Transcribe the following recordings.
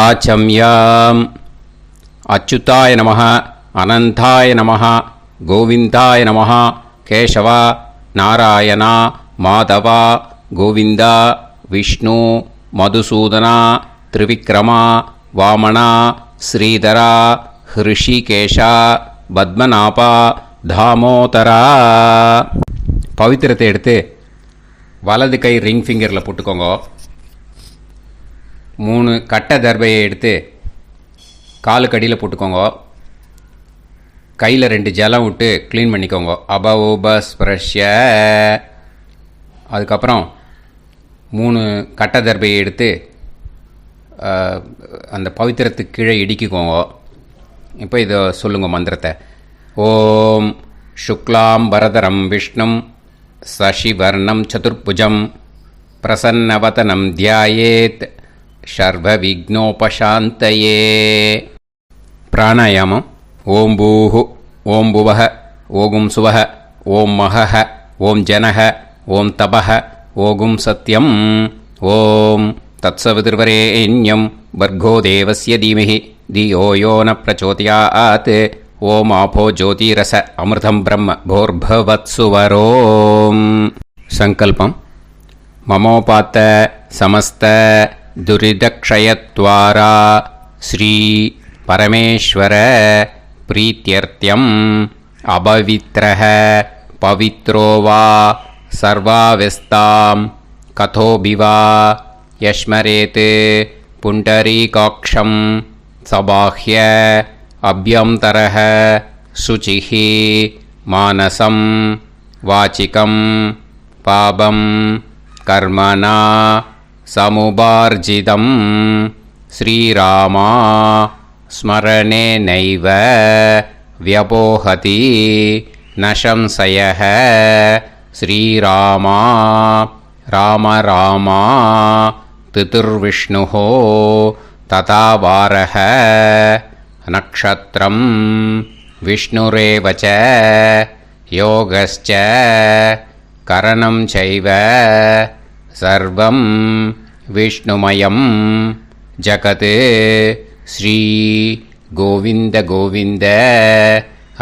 ஆச்சம்யாம். அச்சுதாய நமः, அனந்தாய நமः, கோவிந்தாய நமः, கேசவா, நாராயணா, மாதவா, கோவிந்தா, விஷ்ணு, மதுசூதனா, திரிவிக்ரமா, வாமனா, ஸ்ரீதரா, ஹிருஷிகேஷா, பத்மநாபா, தாமோதரா. பவித்திரத்தை எடுத்து வலது கை ரிங் ஃபிங்கரில் போட்டுக்கோங்க. 3 கட்டை தர்பையை எடுத்து காலுக்கடியில் போட்டுக்கோங்க. கையில் 2 ஜலம் விட்டு க்ளீன் பண்ணிக்கோங்க. அபவோபஸ்பிரஷ்ய. அதுக்கப்புறம் 3 கட்டை தர்பையை எடுத்து அந்த பவித்திரத்துக்கு கீழே இடிக்கிக்கோங்க. இப்போ இதை சொல்லுங்க மந்திரத்தை. ஓம் சுக்லாம் வரதரம் விஷ்ணும் சசிவர்ணம் சதுர்புஜம் பிரசன்னவதனம் தியாயேத் சர்வ விக்னோபசாந்தயே. பிராணாயாமம். ஓம் பூஹு, ஓம் புவஹ, ஓகும் சுவஹ, ஓம் மஹஹ, ஓம் ஜனஹ, ஓம் தபஹ, ஓகும் சத்யம். ஓம் தத்சவிதுர்வரேண்யம் வர்கோ தேவஸ்ய தீமஹி தியோ யோ ந பிரச்சோதயாத். ஓம் ஆபோ ஜோதிரச அமிர்தம் பிரம்ம போர்பவத்சுவரோம். சங்கல்பம். மமோபாத்த சமஸ்த துரிதக்ஷயத்வாரா ஸ்ரீ பரமேஸ்வர பிரீத்யர்த்தியம் அபவித்ரஹ பவித்ரோ வா சர்வாவஸ்தாம் கதோபிவா யஸ்மரேத் புண்டரீகாக்ஷம் சபாஹ்ய அப்யந்தரஹ சுசிஹ மானசம் வாசிகம் பாபம் கர்மணா சமுபார்ஜிதம் ஸ்ரீராமா ஸ்மரணேனைவ வ்யபோஹதி நசம்சயः. ஸ்ரீராமா ராம ராமா திதிர்விஷ்ணுः ததா வாரः நக்ஷத்ரம் விஷ்ணுரேவ ச யோகஸ்ச கரணம் சைவ சர்வம் விஷ்ணுமயம் ஜகத். ஸ்ரீ கோவிந்த கோவிந்த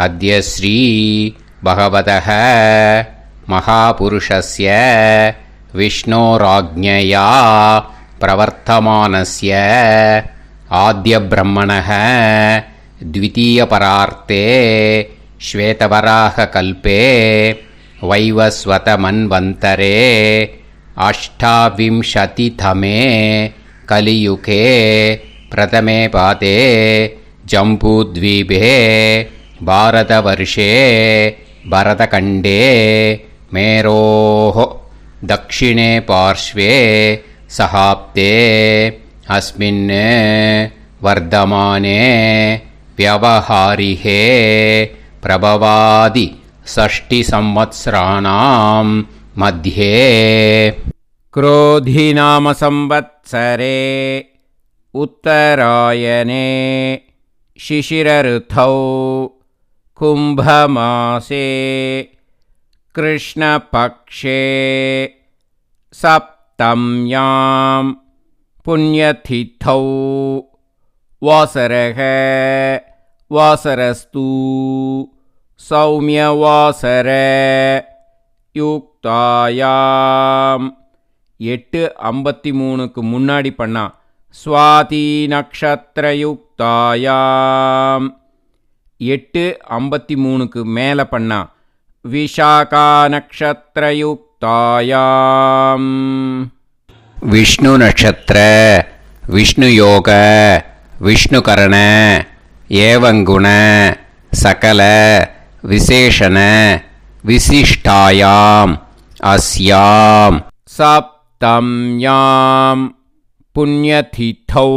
அத்ய ஸ்ரீ பகவதः மகாபுருஷஸ்ய விஷ்ணோராஜ்ஞயா பிரவர்த்தமானஸ்ய ஆத்ய பிரம்மணः த்விதீயபரார்த்தே ஸ்வேதவராக கல்பே வைவஸ்வத மன்வந்தரே அஷ்டாவிம்சதிதமே கலியுகே பிரதமே பாதே ஜம்பூத்வீபே பாரதவர்ஷே பரதகண்டே மேரோः தக்ஷிணே பார்ஷ்வே சஹாப்தே அஸ்மின் வர்தமானே வ்யவஹாரிஹே பிரபவாதி षष्टि संवत्सराणाम् मध्ये. क्रोधिनाम संवत्सरे उत्तरायणे शिशिरऋतौ कुम्भमासे कृष्णपक्षे सप्तम्यां पुण्यतिथौ वासरः वासरस्तु சௌமியவாசர யுக்தாயாம். 8:53க்கு முன்னாடி பண்ணா ஸ்வாதி நக்ஷத்திர யுக்தாயாம். 8:53க்கு மேலே பண்ணா விஷாகா நக்ஷத்திர யுக்தாயாம். விஷ்ணு நட்சத்திர விஷ்ணு யோக விஷ்ணுகரண ஏவங்குண சகல விசேஷண விசிஷ்டாயாம் அஸ்யாம் சப்தம்யாம் புண்ணியதிதௌ.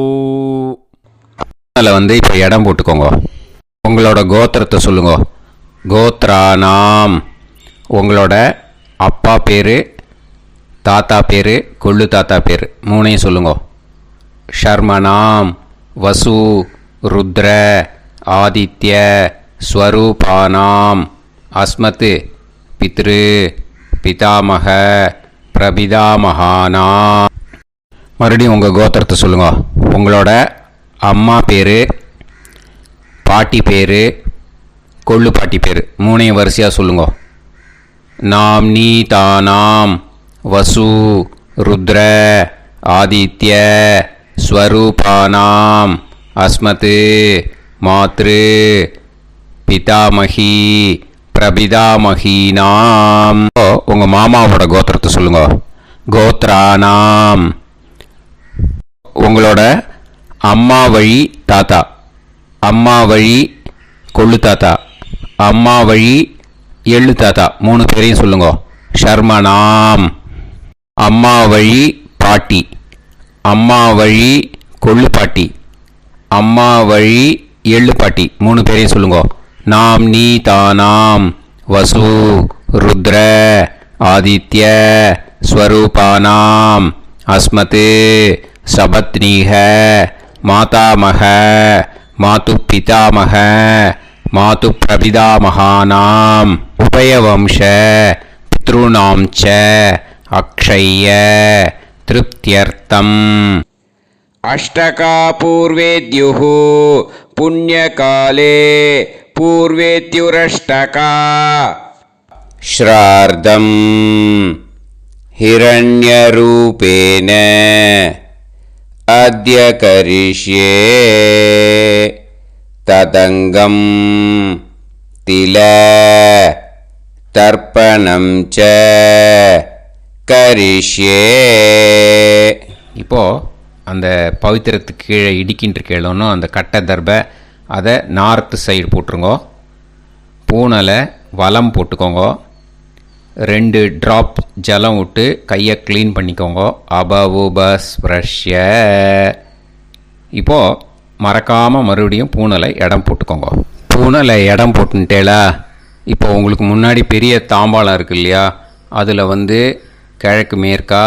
அதில் இப்போ இடம் போட்டுக்கோங்க. உங்களோட கோத்திரத்தை சொல்லுங்க. கோத்ரானாம். உங்களோட அப்பா பேர், தாத்தா பேர், கொள்ளு தாத்தா பேர் 3ஐயும் சொல்லுங்க. ஷர்மனாம் வசு ருத்ர ஆதித்ய ஸ்வரூபானாம் அஸ்மத் பித்ரு பிதாமக பிரபிதாமகானா. மறுபடியும் உங்கள் கோத்திரத்தை சொல்லுங்க. உங்களோட அம்மா பேர், பாட்டி பேர், கொள்ளு பாட்டி பேர் மூணையும் வரிசையாக சொல்லுங்க. நாம் நீ தானாம் வசு ருத்ர ஆதித்ய ஸ்வரூபானாம் அஸ்மத் மாத்ரு பிதாமகி பிரபிதாமகீனாம். உங்கள் மாமாவோட கோத்திரத்தை சொல்லுங்க. கோத்ரானாம். உங்களோட அம்மா வழி தாத்தா, அம்மா வழி கொள்ளு தாத்தா, அம்மா வழி எள்ளு தாத்தா மூணு பேரையும் சொல்லுங்க. ஷர்மனாம். அம்மா வழி பாட்டி, அம்மா வழி கொள்ளு பாட்டி, அம்மா வழி எள்ளு பாட்டி மூணு பேரையும் சொல்லுங்க. நாம் நீ தானாம் வசு ருத்ர ஆதித்ய ஸ்வரூபானாம் அஸ்மத் சபத்னீஹ மாதாமக மாது பிதாமக மாது பிரபிதாமகானாம் உபயவம்ச பித்ருணாம் ச அக்ஷய்ய திருப்தியர்த்தம். அஷ்டகா பூர்வேத்யுः புண்ணியகாலே பூர்வேத்யுரஷ்டகா ஸ்ரார்த்தம் ஹிரண்யரூபேன அத்ய கரிஷ்யே ததங்கம் தில தர்ப்பணம் ச கரிஷ்யே. இப்போது அந்த பவித்திரத்துக்கு கீழே இடிக்கின்ற கேளோன்னு அந்த கட்டை தர்பை அதை நார்த்து சைடு போட்டுருங்கோ. பூனலை வலம் போட்டுக்கோங்க. 2 ட்ராப் ஜலம் விட்டு கையை க்ளீன் பண்ணிக்கோங்க. அபவுபஸ்ப்ரஷ்ய. இப்போது மறக்காமல் மறுபடியும் பூனலை இடம் போட்டுக்கோங்க. பூனலை இடம் போட்டுட்டேலா. இப்போ உங்களுக்கு முன்னாடி பெரிய தாம்பாளம் இருக்குது இல்லையா, அதில் கிழக்கு மேற்கா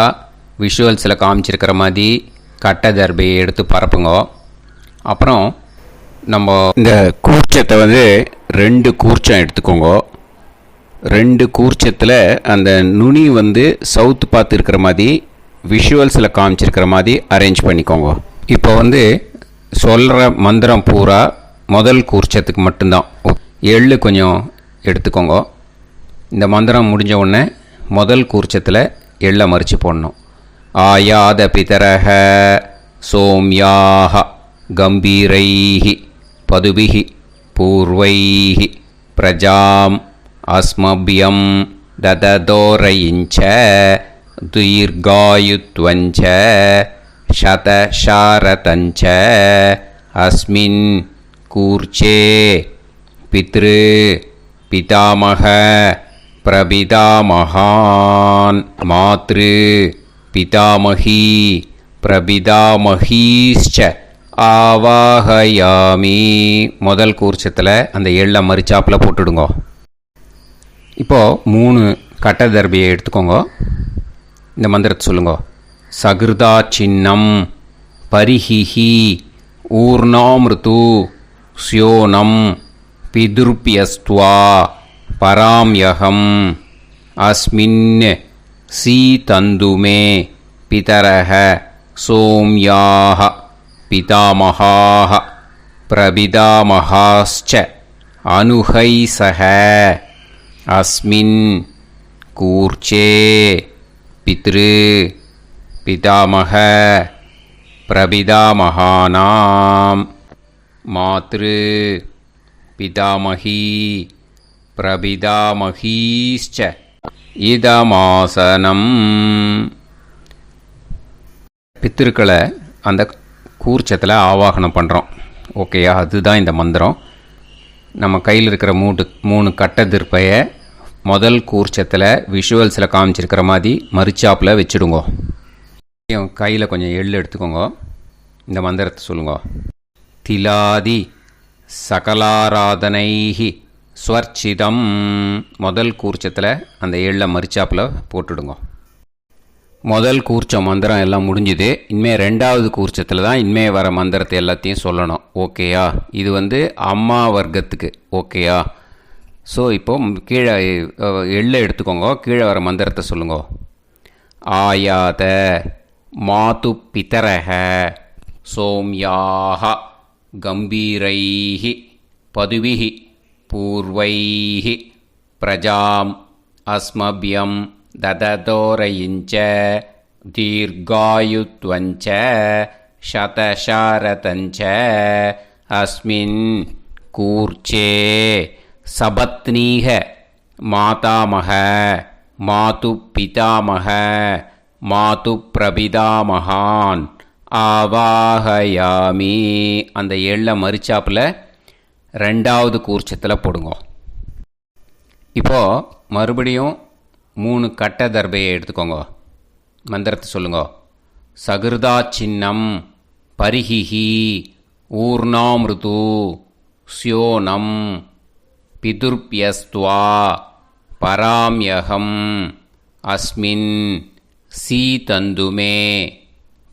விஷுவல்ஸில் காமிச்சிருக்கிற மாதிரி கட்டை தர்பையை எடுத்து பரப்புங்க. அப்புறம் நம்ம இந்த கூர்ச்சத்தை 2 கூர்ச்சம் எடுத்துக்கோங்க. 2 கூர்ச்சத்தில் அந்த நுனி சவுத்து பார்த்து இருக்கிற மாதிரி விஷுவல்ஸில் காமிச்சிருக்கிற மாதிரி அரேஞ்ச் பண்ணிக்கோங்க. இப்போ சொல்கிற மந்திரம் பூரா முதல் கூர்ச்சத்துக்கு மட்டும்தான். எள்ளு கொஞ்சம் எடுத்துக்கோங்க. இந்த மந்திரம் முடிஞ்ச உடனே முதல் கூர்ச்சத்தில் எள்ளை மறித்து போடணும். ஆயாத பிதரஹ சோம்யாக கம்பீரைஹி பதுபிஹி பூர்வைஹி பிரஜாம் அஸ்மபியம் தததோரயிஞ்ச தீர்காயுத்வஞ்ச சதசாரதஞ்ச அஸ்மின் கூர்ச்சே பித்ரு பிதாமக பிரபிதாமகான் மாத்ரு பிதாமகி பிரபிதாமகீஷ்ச ஆவாஹயாமி. முதல் கூர்ச்சத்தில் அந்த எள்ளை மறிச்சாப்பில் போட்டுடுங்க. இப்போது 3 கட்டை தர்பியை எடுத்துக்கோங்க. இந்த மந்திரத்தை சொல்லுங்க. சகிருதா சின்னம் பரிஹிஹி ஊர்ணாமிருது ஸ்யோனம் பிதுர்பியஸ்துவா பராம்யகம் அஸ்மின் சீதந்துமே பிதரஹ சோம்யாக பிதாமகாः பிரபிதாமகாश्च அனுஹைசஹ அஸ்மின் கூர்ச்சே பித்ரு பிதாமக பிரபிதாமகானாம் மாத்ரு பிதாமகி பிரபிதாமகீश्च இதமாசனம். பித்திருக்களை அந்த கூர்ச்சத்தில் ஆவாகனம் பண்ணுறோம். ஓகேயா? அதுதான் இந்த மந்திரம். நம்ம கையில் இருக்கிற 3 கட்டை திருப்பையை முதல் கூர்ச்சத்தில் விஷுவல்ஸில் காமிச்சிருக்கிற மாதிரி மறிச்சாப்பில் வச்சுடுங்க. கையில் கொஞ்சம் எள்ளு எடுத்துக்கோங்க. இந்த மந்திரத்தை சொல்லுங்க. திலாதி சகலாராதனைஹி ஸ்வர்ச்சிதம். முதல் கூர்ச்சத்தில் அந்த எள்ளை மறிச்சாப்பில் போட்டுடுங்க. முதல் கூர்ச்சம் மந்திரம் எல்லாம் முடிஞ்சுது. இனிமேல் 2வது கூர்ச்சத்தில் தான் இனிமேல் வர மந்திரத்தை எல்லாத்தையும் சொல்லணும். ஓகேயா? இது அம்மா வர்க்கத்துக்கு. ஓகேயா? ஸோ இப்போ கீழே எள்ளை எடுத்துக்கோங்க, கீழே வர மந்திரத்தை சொல்லுங்க. ஆயாத மாது பிதரஹ சோம்யாக கம்பீரைஹி பதுவிஹி பூர்வைஹி பிரஜாம் அஸ்மபியம் தததோரயிஞ்ச தீர்காயுத்வஞ்ச சதசாரதஞ்ச அஸ்மின் கூர்ச்சே சபத்னீக மாதாமக மாது பிதாமக மாது பிரபிதாமகான் ஆவாஹயாமி. அந்த எள்ள மரிச்சாப்பில் 2வது கூர்ச்சத்தில் போடுங்க. இப்போது மறுபடியும் 3 கட்ட தர்பையை எடுத்துக்கோங்க. மந்திரத்தை சொல்லுங்க. சகிருதா சின்னம் பரிஹிஹி ஊர்ணாமிருது ஸ்யோனம் பிதுர்பியஸ்துவா பராம்யகம் அஸ்மின் சீதந்துமே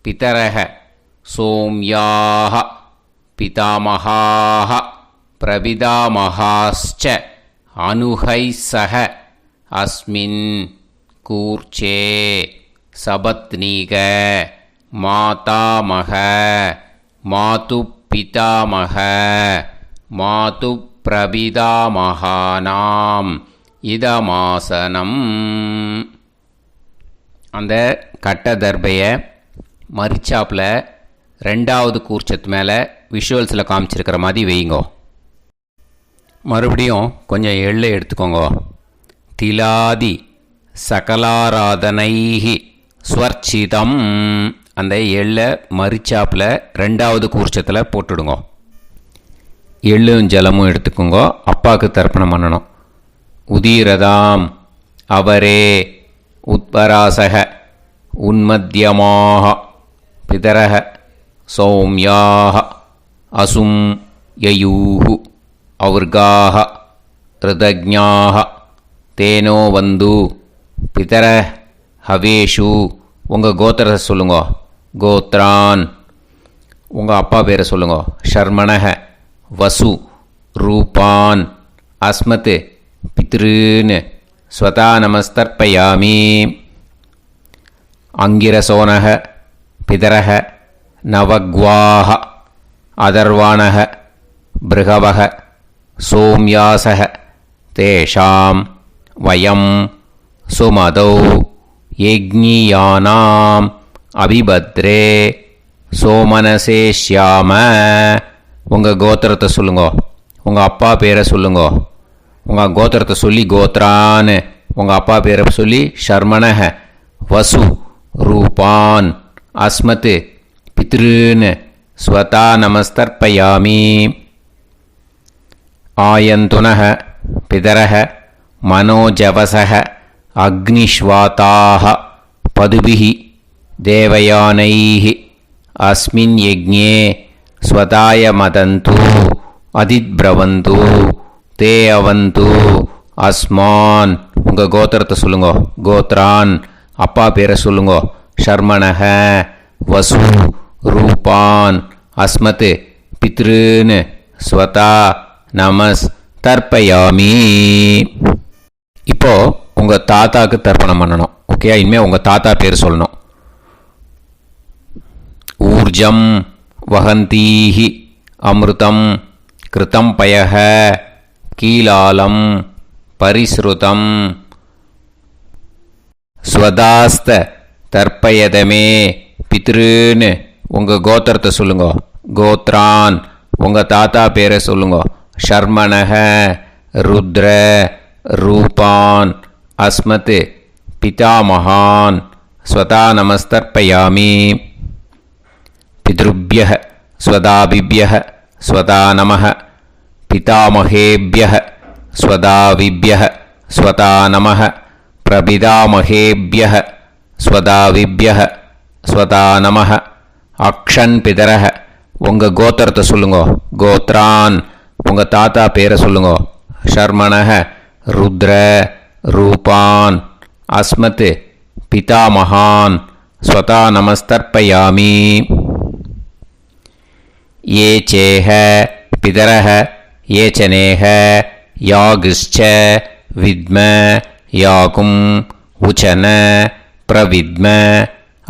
பிதரஹ சோம்யாக பிதாமகாः பிரபிதாமகாஸ்ச அனுஹைசஹ அஸ்மின் கூர்ச்சே சபத்னீக மாதாமக மாது பிதாமக மாது பிரபிதாமகானாம் இதமாசனம். அந்த கட்ட தர்பையை மரிச்சாப்பில் 2வது கூர்ச்சத்து மேலே விஷுவல்ஸில் காமிச்சிருக்கிற மாதிரி வைங்கோ. மறுபடியும் கொஞ்சம் எள்ளை எடுத்துக்கோங்க. திலாதி சகலாராதனைஹி ஸ்வர்ச்சிதம். அந்த எள்ளை மரிச்சாப்பில் 2வது கூர்ச்சத்தில் போட்டுடுங்க. எள்ளும் ஜலமும் எடுத்துக்கோங்க. அப்பாவுக்கு தர்ப்பணம் பண்ணணும். உதீரதாம் அவரே உத்பராசக உன்மத்தியமாக பிதரஹ சௌம்யாக அசும் யயூஹு ஔர்காஹ ரிதஜ்ஞாஹ தேனோ வந்து பிதர ஹவேஷு. உங்கள் கோத்திரத்தை சொல்லுங்க. கோத்ரான். உங்கள் அப்பா பேரை சொல்லுங்க. ஷர்மணஹ வசு ரூபான் அஸ்மத் பித்ருன்னு ஸ்வதா நமஸ்தர்ப்பயாமி. அங்கிரசோனஹ பிதரஹ நவக்வாஹ அதர்வாணஹ பிருகவஹ சோம்யாசஹ தேஷாம் வயம் சுமதௌ யஜ்ஞியானாம் அபிபத்ரே சோமனசே ஷ்யாம. உங்கள் கோத்திரத்தை சொல்லுங்க. உங்கள் அப்பா பேரை சொல்லுங்க. உங்கள் கோத்திரத்தை சொல்லி கோத்ரான்னு, உங்கள் அப்பா பேரை சொல்லி ஷர்மணஹ வசு ரூபான் அஸ்மத் பித்ருன்னு ஸ்வதா நமஸ்தர்ப்பயாமி. ஆயந்துனஹ பிதரஹ மனோஜவசஹ அக்னிஷ்வாதாஹ பதுபிஹி தேவயானைஹி அஸ்மின் யஜ்ஞே ஸ்வதாய மதந்து அதித்ப்ரவந்து தே அவந்து அஸ்மான். உங்கள் கோத்திரத்தை சொல்லுங்க. கோத்ரான். அப்பா பேரை சொல்லுங்க. ஷர்மணஹ வசு ரூபான் அஸ்மத் பித்ருன்னு ஸ்வதா நமஸ் தர்ப்பயாமி. இப்போது உங்கள் தாத்தாவுக்கு தர்ப்பணம் பண்ணணும். ஓகே, இனிமேல் உங்கள் தாத்தா பேர் சொல்லணும். ஊர்ஜம் வஹந்தீஹி அமிர்தம் கிருதம் பயஹ கீலாலம் பரிஸ்ருதம் ஸ்வதாஸ்த தர்ப்பயதமே பித்ருன்னு. உங்கள் கோத்திரத்தை சொல்லுங்க. கோத்ரான். உங்கள் தாத்தா பேரை சொல்லுங்க. ஷர்மணஹ ருத்ர ரூபான் அஸ்மத் பிதாமகான் ஸ்வதா நமஸ்தர்ப்பயாமி. பித்ருப்யஹ ஸ்வதாபிப்யஹ ஸ்வதா நமஹ பிதாமகேப்யஹ ஸ்வதாவிப்யஹ ஸ்வதா நமஹ பிரபிதாமகேப்யஹ ஸ்வதாவிப்யஹ ஸ்வதா நமஹ. அக்ஷன் பிதரஹ. உங்கள் கோத்திரத்தை சொல்லுங்க. கோத்ரான். உங்கள் தாத்தா பேரை சொல்லுங்க. ஷர்மணஹ ருத்ர ரூபான் அஸ்மத் பிதாமகான் ஸ்வதா நமஸ்தர்ப்பயாமி. ये चेह पितरः ये च नेह யாகுஷ்ச வித்ம யாகும் உச்சன பிரவித்ம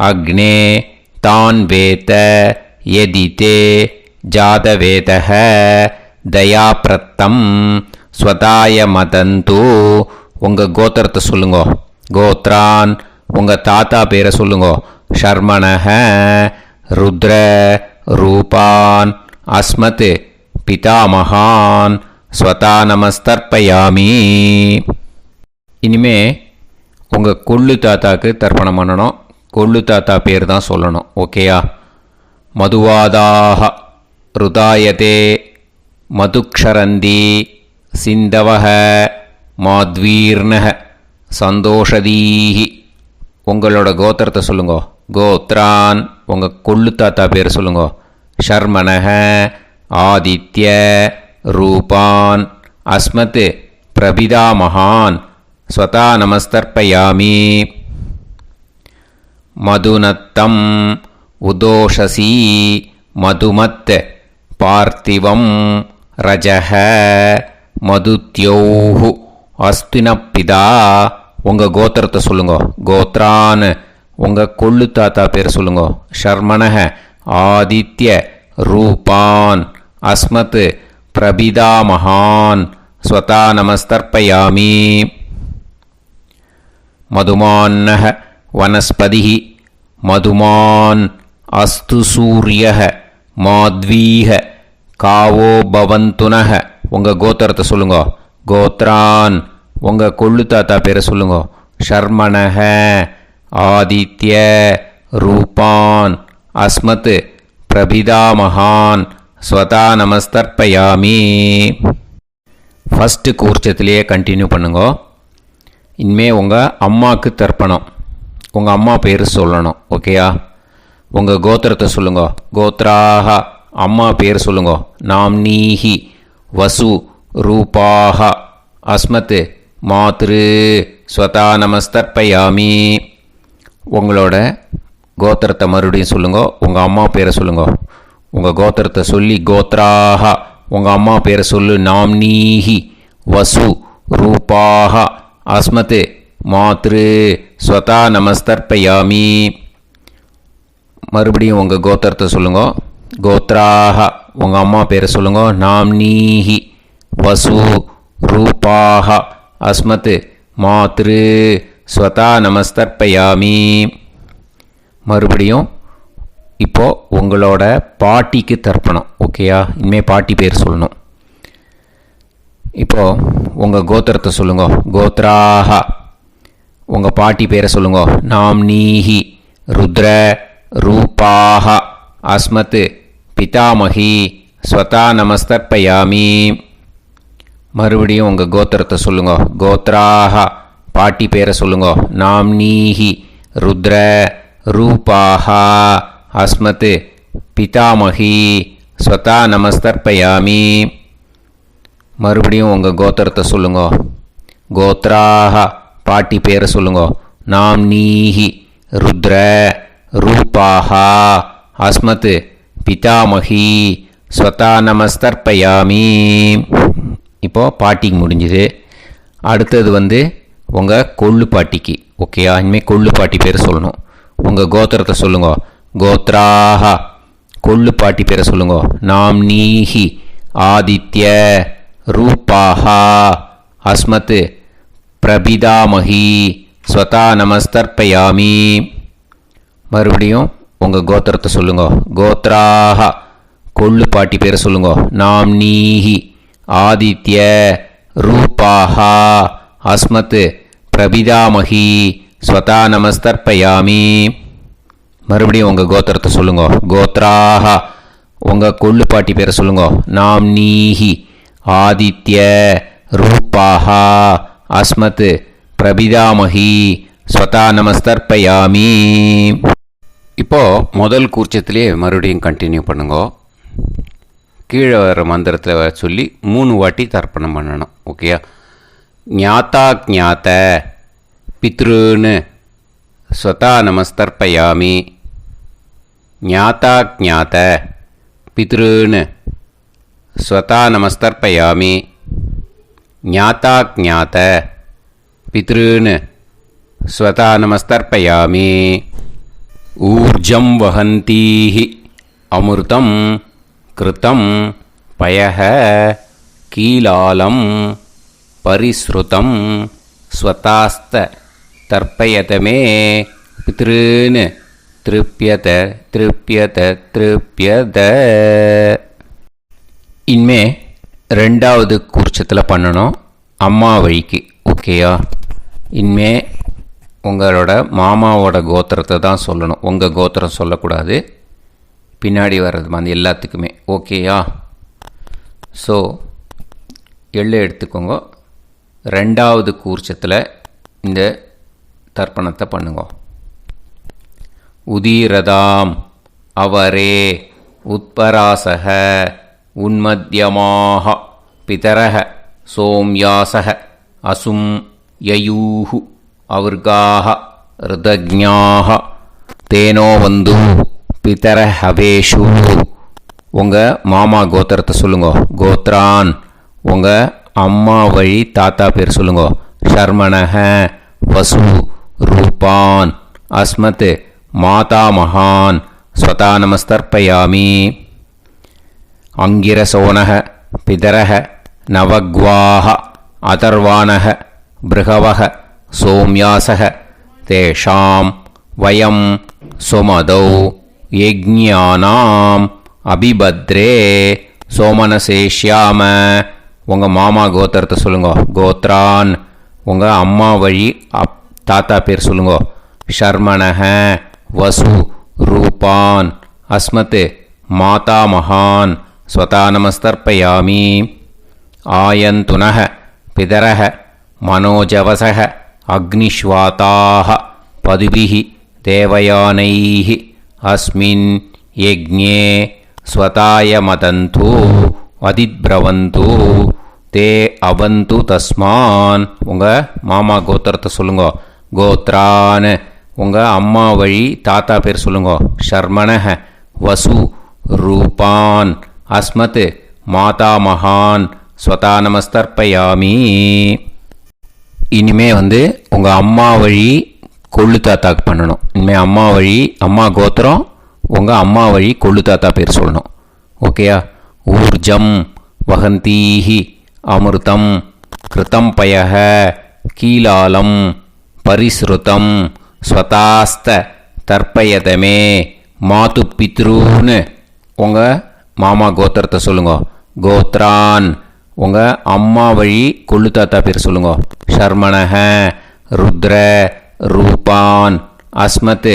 அக்னே தான்வேத யதிதே ஜாதவேதः தயாப்ரத்தம் ஸ்வதாய மதந்து. உங்கள் கோத்திரத்தை சொல்லுங்கோ. கோத்ரான் உங்கள் தாத்தா பேரை சொல்லுங்கோ. ஷர்மணஹ ருத்ர ரூபான் அஸ்மத் பிதாமகான் ஸ்வதா நமஸ்தர்ப்பயாமி. இனிமே உங்கள் கொள்ளு தாத்தாக்கு தர்ப்பணம் பண்ணணும். கொள்ளு தாத்தா பேர் தான் சொல்லணும். ஓகேயா? மதுவாதாக ருதாயதே மதுக்ஷரந்தி சிந்தவஹ மாத்வீர்ணஹ சந்தோஷதீஹி. உங்களோட கோத்திரத்தை சொல்லுங்கோ. கோத்ரான் உங்கள் கொள்ளு தாத்தா பேர் சொல்லுங்கோ. ஷர்மணஹ ஆதித்ய ரூபான் அஸ்மத் பிரபிதாமகான் ஸ்வதா நமஸ்தர்ப்பயாமி. மதுநத்தம் உதோஷசி மதுமத் பார்த்திவம் ரஜஹ மதுத்யோஹு அஸ்தினப்பிதா. உங்கள் கோத்திரத்தை சொல்லுங்கோ. கோத்ரான் உங்கள் கொள்ளு தாத்தா பேர் சொல்லுங்கோ. ஷர்மணஹ ஆதித்ய ரூபான் அஸ்மத் பிரபிதாமகான் ஸ்வதா நமஸ்தர்ப்பயாமி. மதுமான்னஹ வனஸ்பதிஹ மதுமான் அஸ்து சூரியஹ மாத்வீஹ காவோ பவந்துனஹ. உங்கள் கோத்திரத்தை சொல்லுங்கோ. கோத்ரான் உங்கள் கொள்ளு தாத்தா பேரை சொல்லுங்கோ. ஷர்மணஹ ஆதித்ய ரூபான் அஸ்மத் பிரபிதாமகான் ஸ்வதா நமஸ்தர்ப்பயாமி. ஃபஸ்ட்டு கூர்ச்சத்திலேயே கண்டினியூ பண்ணுங்கோ. இனிமே உங்கள் அம்மாவுக்கு தர்ப்பணம். உங்கள் அம்மா பேர் சொல்லணும். ஓகேயா? உங்கள் கோத்திரத்தை சொல்லுங்கோ. கோத்ராக அம்மா பேர் சொல்லுங்கோ. நாம்னீஹி வசு ரூபாக அஸ்மத் மாத்ரு ஸ்வதா நமஸ்தர்ப்பயாமி. உங்களோட கோத்திரத்தை மறுபடியும் சொல்லுங்கோ. உங்கள் அம்மா பேரை சொல்லுங்கோ. உங்கள் கோத்திரத்தை சொல்லி கோத்ராக உங்கள் அம்மா பேரை சொல்லு. நாம்னீஹி வசு ரூபாக அஸ்மத் மாத்ரு ஸ்வதா நமஸ்தர்ப்பயாமி. மறுபடியும் உங்கள் கோத்திரத்தை சொல்லுங்க. கோத்ராக உங்கள் அம்மா பேரை சொல்லுங்க. நாம்னீஹி வசு ரூபாக அஸ்மத் மாத்ரு ஸ்வதா நமஸ்தர்ப்பயாமி. மறுபடியும் இப்போது உங்களோட பாட்டிக்கு தர்ப்பணம். ஓகேயா? இனிமேல் பாட்டி பேர் சொல்லணும். இப்போது உங்கள் கோத்திரத்தை சொல்லுங்க. கோத்ராக உங்கள் பாட்டி பேரை சொல்லுங்க. நாம்னீஹி ருத்ர ரூபாக அஸ்மத் பிதாமகி ஸ்வதா நமஸ்தர்ப்பயாமி. மறுபடியும் உங்கள் கோத்திரத்தை சொல்லுங்க. கோத்ராக பாட்டி பேரை சொல்லுங்க. நாம்னீஹி ருத்ர ரூபாக அஸ்மத் பிதாமகி ஸ்வதா நமஸ்தர்ப்பயாமி. மறுபடியும் உங்கள் கோத்திரத்தை சொல்லுங்க. கோத்ராக பாட்டி பேரை சொல்லுங்க. நாம்னீஹி ருத்ர ரூபாக அஸ்மத் பிதாமகி ஸ்வதா நமஸ்தர்ப்பயாமி. இப்போது பாட்டிக்கு முடிஞ்சுது. அடுத்தது உங்கள் கொள்ளு பாட்டிக்கு. ஓகேயா? இனிமேல் கொள்ளு பாட்டி பேர் சொல்லணும். உங்கள் கோத்திரத்தை சொல்லுங்க. கோத்ராக கொள்ளு பாட்டி பேரை சொல்லுங்க. நாம்னீஹி ஆதித்ய ரூபாக அஸ்மத் பிரபிதாமகி ஸ்வதா நமஸ்தர்ப்பயாமி. மறுபடியும் உங்கள் கோத்திரத்தை சொல்லுங்க. கோத்ராக கொள்ளு பாட்டி பேரை சொல்லுங்க. நாம்னீஹி ஆதித்ய ரூபாக அஸ்மத் பிரபிதாமகி ஸ்வதா நமஸ்தர்ப்பயாமி. மறுபடியும் உங்கள் கோத்திரத்தை சொல்லுங்க. கோத்ராக உங்கள் கொள்ளு பாட்டி பேரை சொல்லுங்க. நாம்னீஹி ஆதித்ய ரூபாக அஸ்மத் பிரபிதாமகி ஸ்வதா நமஸ்தர்ப்பயாமி. இப்போது முதல் கூர்ச்சத்திலே மறுபடியும் கண்டினியூ பண்ணுங்க. கீழே வர மந்திரத்தில் சொல்லி 3 வாட்டி தர்ப்பணம் பண்ணணும். ஓகேயா? ஞாத்தா ஞாத்த பித்ருன்னு ஸ்வதா நமஸ்தர்ப்பயாமி. ஞாத்தா ஞாத்த பித்ருன்னு ஸ்வதா நமஸ்தர்ப்பயாமி. ஞாதா ஞாத பித்ருன் ஸ்வதா நமஸ்தர்ப்பயாமி. ஊர்ஜம் வஹந்தீஹி அமிர்தம் கிருதம் பயஹ கீலாலம் பரிஸ்ருதம் ஸ்வதாஸ்த தர்ப்பயதமே பித்ருன் திருப்யத திருப்யத திருப்யத. இனிமே ரெண்டாவது கூர்ச்சத்தில் பண்ணணும், அம்மா வழிக்கு. ஓகேயா? இனிமே உங்களோட மாமாவோட கோத்திரத்தை தான் சொல்லணும், உங்கள் கோத்திரம் சொல்லக்கூடாது. பின்னாடி வர்றது மாதிரி எல்லாத்துக்குமே. ஓகேயா? ஸோ எள்ளு எடுத்துக்கோங்க. ரெண்டாவது கூர்ச்சத்தில் இந்த தர்ப்பணத்தை பண்ணுங்க. உதீரதாம் அவரே உத்பராசக உன்மத்யமாக பிதரக சோம்யாசக அசும் யயூஹு அவர்காக ருதஜ்ஞாக தேனோ வந்து பிதர ஹவேஷு. உங்கள் மாமா கோத்திரத்தை சொல்லுங்க. கோத்ரான் உங்கள் அம்மா வழி தாத்தா பேர் சொல்லுங்க. ஷர்மணஹ வசு ரூபான் அஸ்மத் மாதா மகான் ஸ்வதா நமஸ்தர்ப்பயாமி. அங்கிரசோனஹ பிதரஹ நவக்வாஹ அதர்வாணஹ பிருகவஹ சோம்யாசஹ தேஷாம் வயம் சுமதௌ யஜ்ஞானாம் அபிபத்ரே சோமனசேஷ்யாம. உங்கள் மாமா கோத்திரத்தை சொல்லுங்க. கோத்ரான் உங்கள் அம்மா வழி தாத்தா பேர் சொல்லுங்க. ஷர்மணஹ வசு ரூபான் அஸ்மத் மாதா மகான் ஸ்வதா நமஸ்தர்ப்பயாமி. ஆயந்துனஹ பிதரஹ மனோஜவசஹ அக்னிஷ்வாதாஹ பதுபிஹி தேவயானைஹ அஸ்மின் யஜ்ஞே ஸ்வதாய மதந்து அதிப்ரவந்து தே அவந்து தஸ்மான். உங்கள் மாமா கோத்திரத்தை சொல்லுங்க. கோத்ரான் உங்கள் அம்மா வழி தாத்தா பேர் சொல்லுங்க. ஷர்மணஹ வசு ரூபான் அஸ்மத் மாதா மகான் ஸ்வதா நமஸ்தர்ப்பயாமி. இனிமே உங்கள் அம்மா வழி கொள்ளு தாத்தாக்கு பண்ணணும். இனிமேல் அம்மா வழி அம்மா கோத்திரம் உங்கள் அம்மா வழி கொள்ளு தாத்தா பேர் சொல்லணும். ஓகேயா? ஊர்ஜம் வஹந்தீஹி அமிர்தம் கிருதம் பயஹ கீலாலம் பரிஸ்ருதம் ஸ்வதாஸ்த தர்ப்பயதமே மாது பித்ருன்னு உங்கள் மாமா கோத்திரத்தை சொல்லுங்க. கோத்ரான் உங்கள் அம்மா வழி கொள்ளு தாத்தா பேர் சொல்லுங்க. ஷர்மணஹ ருத்ர ரூபான் அஸ்மத்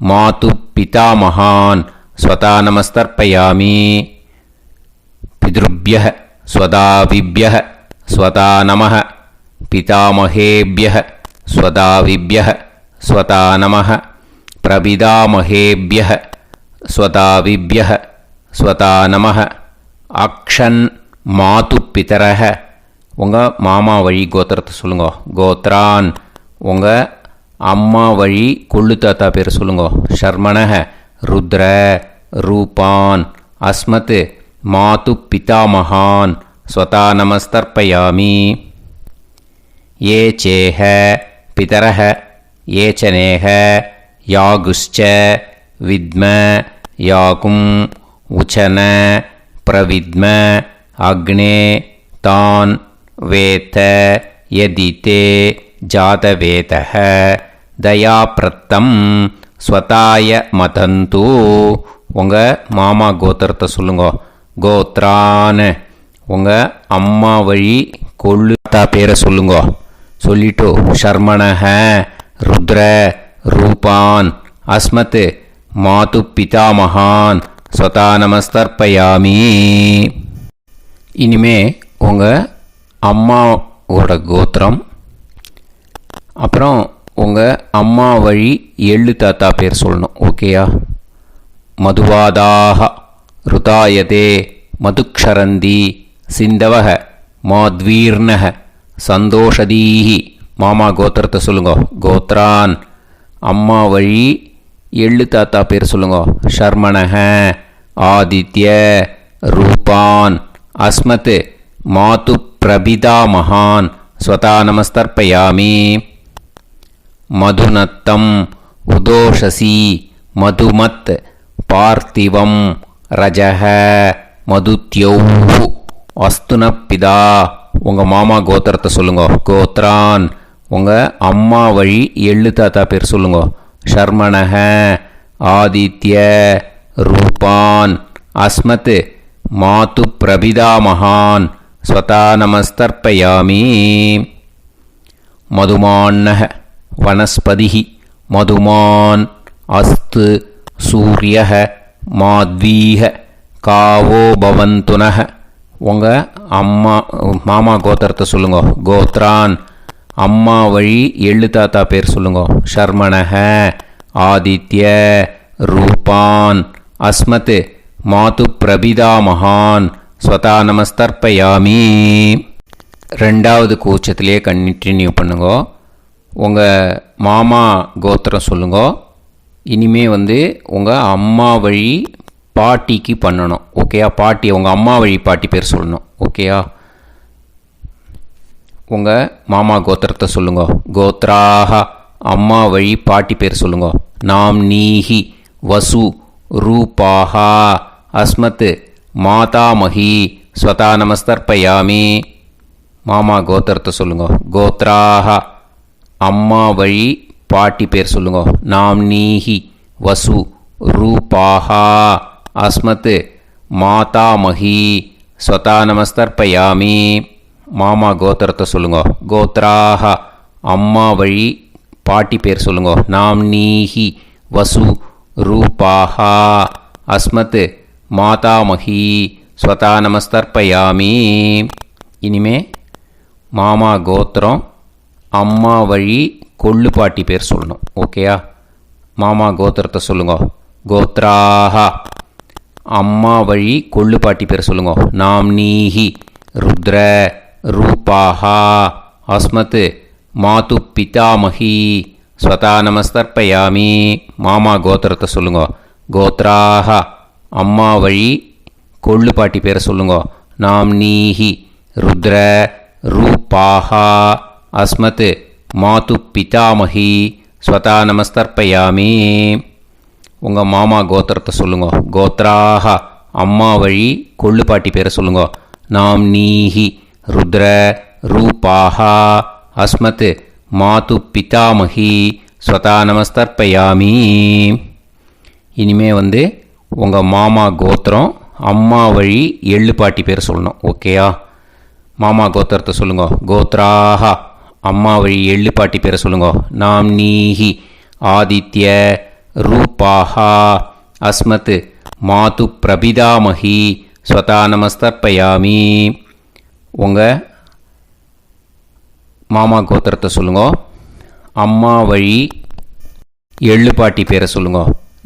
மாது பிதாமகான் ஸ்வதா நமஸ்தர்ப்பயாமி. பித்ருப்யஹ ஸ்வதாவிப்யஹ ஸ்வதா நமஹ பிதாமகேப்யஹ ஸ்வதாவிப்யஹ ஸ்வதா நமஹ பிரபிதாமகேப்யஹ ஸ்வதாவிப்யஹ ஸ்வதா நமஹ. அக்ஷன் மாது பிதரஹ உங்கள் மாமா வழி கோத்திரத்தை சொல்லுங்க. கோத்ரான் உங்கள் அம்மா வழி கொள்ளு தாத்தா பேர் சொல்லுங்க. ஷர்மணஹ ருத்ர ரூபான் அஸ்மத் மாது பிதாமகான் ஸ்வதா நமஸ்தர்ப்பயாமி. ஏ சேஹ பிதரஹ ஏச்சனேஹ யாகுஷ்ச வித்ம யாகும் உச்சன பிரவித்ம அக்னே தான் வேத யதிதே ஜாதவேதஹ தயாப்ரத்தம் ஸ்வதாய மதந்து. உங்கள் மாமா கோத்திரத்தை சொல்லுங்க. கோத்ரான் உங்கள் அம்மா வழி கொள்ளு தாத்தா பேரை சொல்லுங்க. சொல்லிட்டு ஷர்மணஹ ருத்ர ரூபான் அஸ்மத் மாது பிதாமகான் ஸ்வதா நமஸ்தர்ப்பயாமி. இனிமே உங்கள் அம்மாவோட கோத்திரம், அப்புறம் உங்கள் அம்மா வழி எள்ளு தாத்தா பேர் சொல்லணும். ஓகேயா? மதுவாதாக ருதாயதே மதுக்ஷரந்தி சிந்தவக மாத்வீர்ணக சந்தோஷதீஹி. மாமா கோத்திரத்தை சொல்லுங்க. கோத்ரான் அம்மா வழி எள்ளு தாத்தா பேர் சொல்லுங்க. ஷர்மணஹ ஆதித்ய ரூபான் அஸ்மத் மாது பிரபிதாமகான் ஸ்வதா நமஸ்தர்ப்பயாமி. மதுநத்தம் உதோஷசி மதுமத் பார்த்திவம் ரஜஹ மதுத்யௌஹு அஸ்துனப்பிதா. உங்கள் மாமா கோத்திரத்தை சொல்லுங்க. கோத்ரான் உங்கள் அம்மா வழி எள்ளு தாத்தா பேர் சொல்லுங்க. ஷர்மணஹ ஆதித்ய ரூபான் அஸ்மத் மாது பிரபிதாமகான் ஸ்வதா நமஸ்தர்ப்பயாமி. மதுமான்னஹ வனஸ்பதிஹி மதுமான் அஸ்து சூரியஹ மாத்வீஹ காவோ பவந்துனஹ. உங்கள் மாமா கோத்திரத்தை சொல்லுங்க. கோத்ரான் அம்மா வழி எள்ளு தாத்தா பேர் சொல்லுங்க. ஷர்மணஹ ஆதித்ய ரூபான் அஸ்மத் மாது பிரபிதாமகான் ஸ்வதா நமஸ்தர்ப்பயாமி. ரெண்டாவது கூச்சத்திலே கண்டினியூ பண்ணுங்க. உங்கள் மாமா கோத்திரம் சொல்லுங்க. இனிமே உங்கள் அம்மா வழி பாட்டிக்கு பண்ணணும். ஓகேயா? பாட்டி உங்கள் அம்மா வழி பாட்டி பேர் சொல்லணும். ஓகேயா? உங்கள் மாமா கோத்திரத்தை சொல்லுங்க. கோத்ராஹ அம்மா வழி பாட்டி பேர் சொல்லுங்க. நாம் நீஹி வசு ரூபாஹா அஸ்மத் மாதாமஹி ஸ்வதா நமஸ்தர்ப்பயாமி. மாமா கோத்திரத்தை சொல்லுங்க. கோத்ராஹ அம்மா வழி பாட்டி பேர் சொல்லுங்க. நாம் நீஹி வசு ரூபாஹா அஸ்மத் மாதாமஹி ஸ்வதா நமஸ்தர்ப்பயாமி. மாமா கோத்திரத்தை சொல்லுங்க. கோத்ராஹ அம்மா வழி பாட்டி பேர் சொல்லுங்க. நாம் நீஹி வசு ரூபாஹா அஸ்மத் மாதாமஹி ஸ்வதா நமஸ்தர்ப்பயாமி. இனிமே மாமா கோத்திரம் அம்மா வழி கொள்ளு பாட்டி பேர் சொல்லணும். ஓகேயா? மாமா கோத்திரத்தை சொல்லுங்க. கோத்ராஹ அம்மா வழி கொள்ளு பாட்டி பேர் சொல்லுங்க. நாம் நீஹி ருத்ர ரூபாஹா அஸ்மத் மாது பிதாமஹி ஸ்வதா நமஸ்தர்ப்பயாமி. மாமா கோத்திரத்தை சொல்லுங்க. கோத்ராஹ அம்மா வழி கொள்ளு பாட்டி பேரை சொல்லுங்க. நாம் நீஹி ருத்ர ரூபாஹா அஸ்மத் மாது பிதாமஹி ஸ்வதா நமஸ்தர்ப்பயாமி. உங்கள் மாமா கோத்திரத்தை சொல்லுங்க. கோத்ராஹ அம்மா வழி கொள்ளு பாட்டி பேரை சொல்லுங்க. நாம் நீஹி ருத்ர ரூபாஹா அஸ்மத் மாது பிதாமஹி ஸ்வதா நமஸ்தர்ப்பயாமி. இனிமே உங்கள் மாமா கோத்திரம் அம்மா வழி எள்ளு பாட்டி பேர் சொல்லணும். ஓகேயா? மாமா கோத்திரத்தை சொல்லுங்க. கோத்ராஹ அம்மா வழி எள்ளு பாட்டி பேரை சொல்லுங்க. நாம் நீஹி ஆதித்ய ரூபாஹா அஸ்மத் மாது பிரபிதாமஹி ஸ்வதா நமஸ்தர்ப்பயாமி. உங்கள் மாமா கோத்திரத்தை சொல்லுங்க. அம்மா வழி எள்ளு பாட்டி பேரை சொல்லுங்க.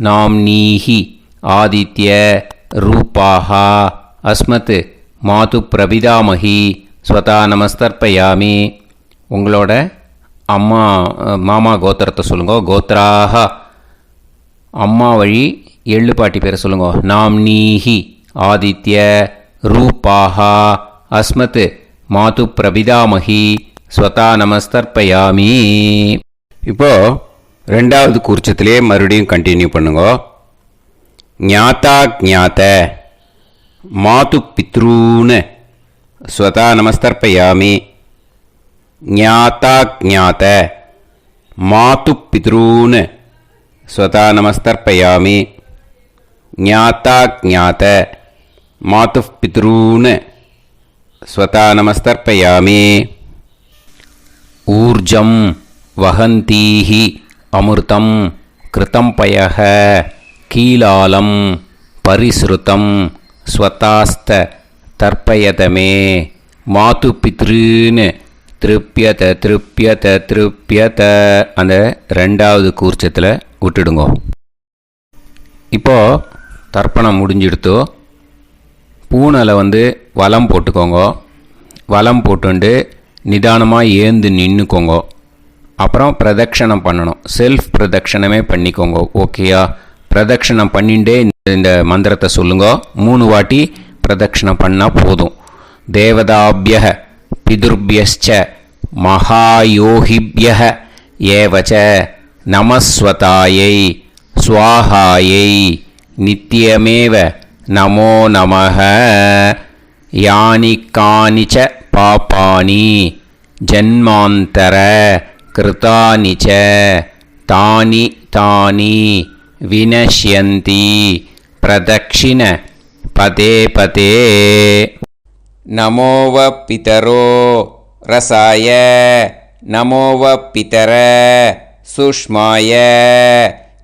நாம் நீஹி ஆதித்ய ரூபாஹா அஸ்மத் மாது பிரபிதாமஹி ஸ்வதா நமஸ்தர்ப்பயாமி. உங்களோட மாமா கோத்திரத்தை சொல்லுங்க. கோத்ராஹ அம்மா வழி எள்ளு பாட்டி பேரை சொல்லுங்க. நாம் நீஹி ஆதித்ய ரூபாஹா அஸ்மத் மாது பிரபிதாமஹி ஸ்வதா நமஸ்தர்ப்பயாமி. இப்போது ரெண்டாவது கூர்ச்சத்திலே மறுபடியும் கண்டினியூ பண்ணுங்க. ஞாதா ஞாத மாது பித்ரூன் ஸ்வதா நமஸ்தர்ப்பயாமி. ஞாதா ஞாத மாது பித்ரூன் ஸ்வதா நமஸ்தர்ப்பயாமி. ஞாதா ஞாத மாது பித்ரூன் ஸ்வதா நமஸ்தர்ப்பயாமி. ஊர்ஜம் வஹந்தீஹி அமிர்தம் கிருதம் பயஹ கீலாலம் பரிஸ்ருதம் ஸ்வதாஸ்த தர்ப்பயதமே மாது பித்ருன்னு திருப்பியத திருப்பியத திருப்பியத. அந்த ரெண்டாவது கூர்ச்சத்தில் விட்டுடுங்க. இப்போது தர்ப்பணம் முடிஞ்சிடுத்தோ பூனலை வலம் போட்டுக்கோங்க. வலம் போட்டுண்டு நிதானமாக ஏந்து நின்றுக்கோங்க. அப்புறம் பிரதட்சணம் பண்ணணும். செல்ஃப் பிரதட்சணமே பண்ணிக்கோங்க. ஓகேயா? பிரதட்சணம் பண்ணிண்டே இந்த மந்திரத்தை சொல்லுங்க. 3 வாட்டி பிரதட்சணம் பண்ணால் போதும். தேவதாபிய பிதுர்பியஸ்ச மகாயோகிப்யः ஏவச நமஸ்வதாயை ஸ்வாஹாயை நித்யமேவ நமோ நமः. யானி கானிச்ச பாபானி ஜன்மாந்தர கிருதானி ச தானி தானி வினஷ்யந்தி பிரதக்ஷிண பதே பதே. நமோ வ பிதரோ ரசாய நமோ வ பிதர சுஷ்மாய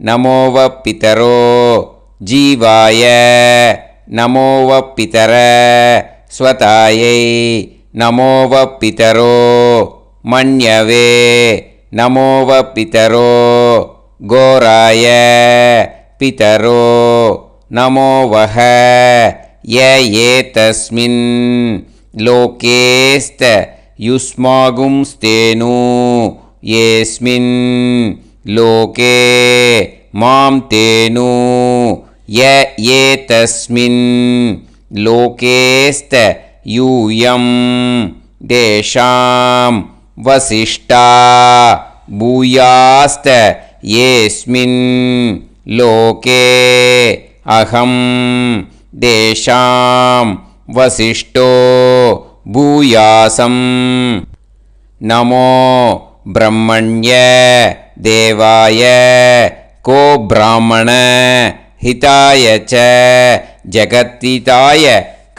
நமோ வ பிதரோ ஜீவாய நமோ வ பிதர ஸ்வதாயை நமோ வ பிதரோ மன்யவே நமோ வ பிதரோ கோராய பிதரோ நமோ வஹ. ய ஏதஸ்மின் லோகேஸ்த யுஸ்மாகும்ஸ்தேனு ஏஸ்மின் லோகே மாம் தேனு. ய ஏதஸ்மின் லோகேஸ்த யூயம் தேஷாம் வசிஷ்டா பூயாஸ்த ஏஸ்மின் லோகே அகம் தேஷாம் வசிஷ்டோ பூயாசம். நமோ பிரம்மண்ய தேவாய கோ பிராமண ஹிதாய ச ஜகத்திதாய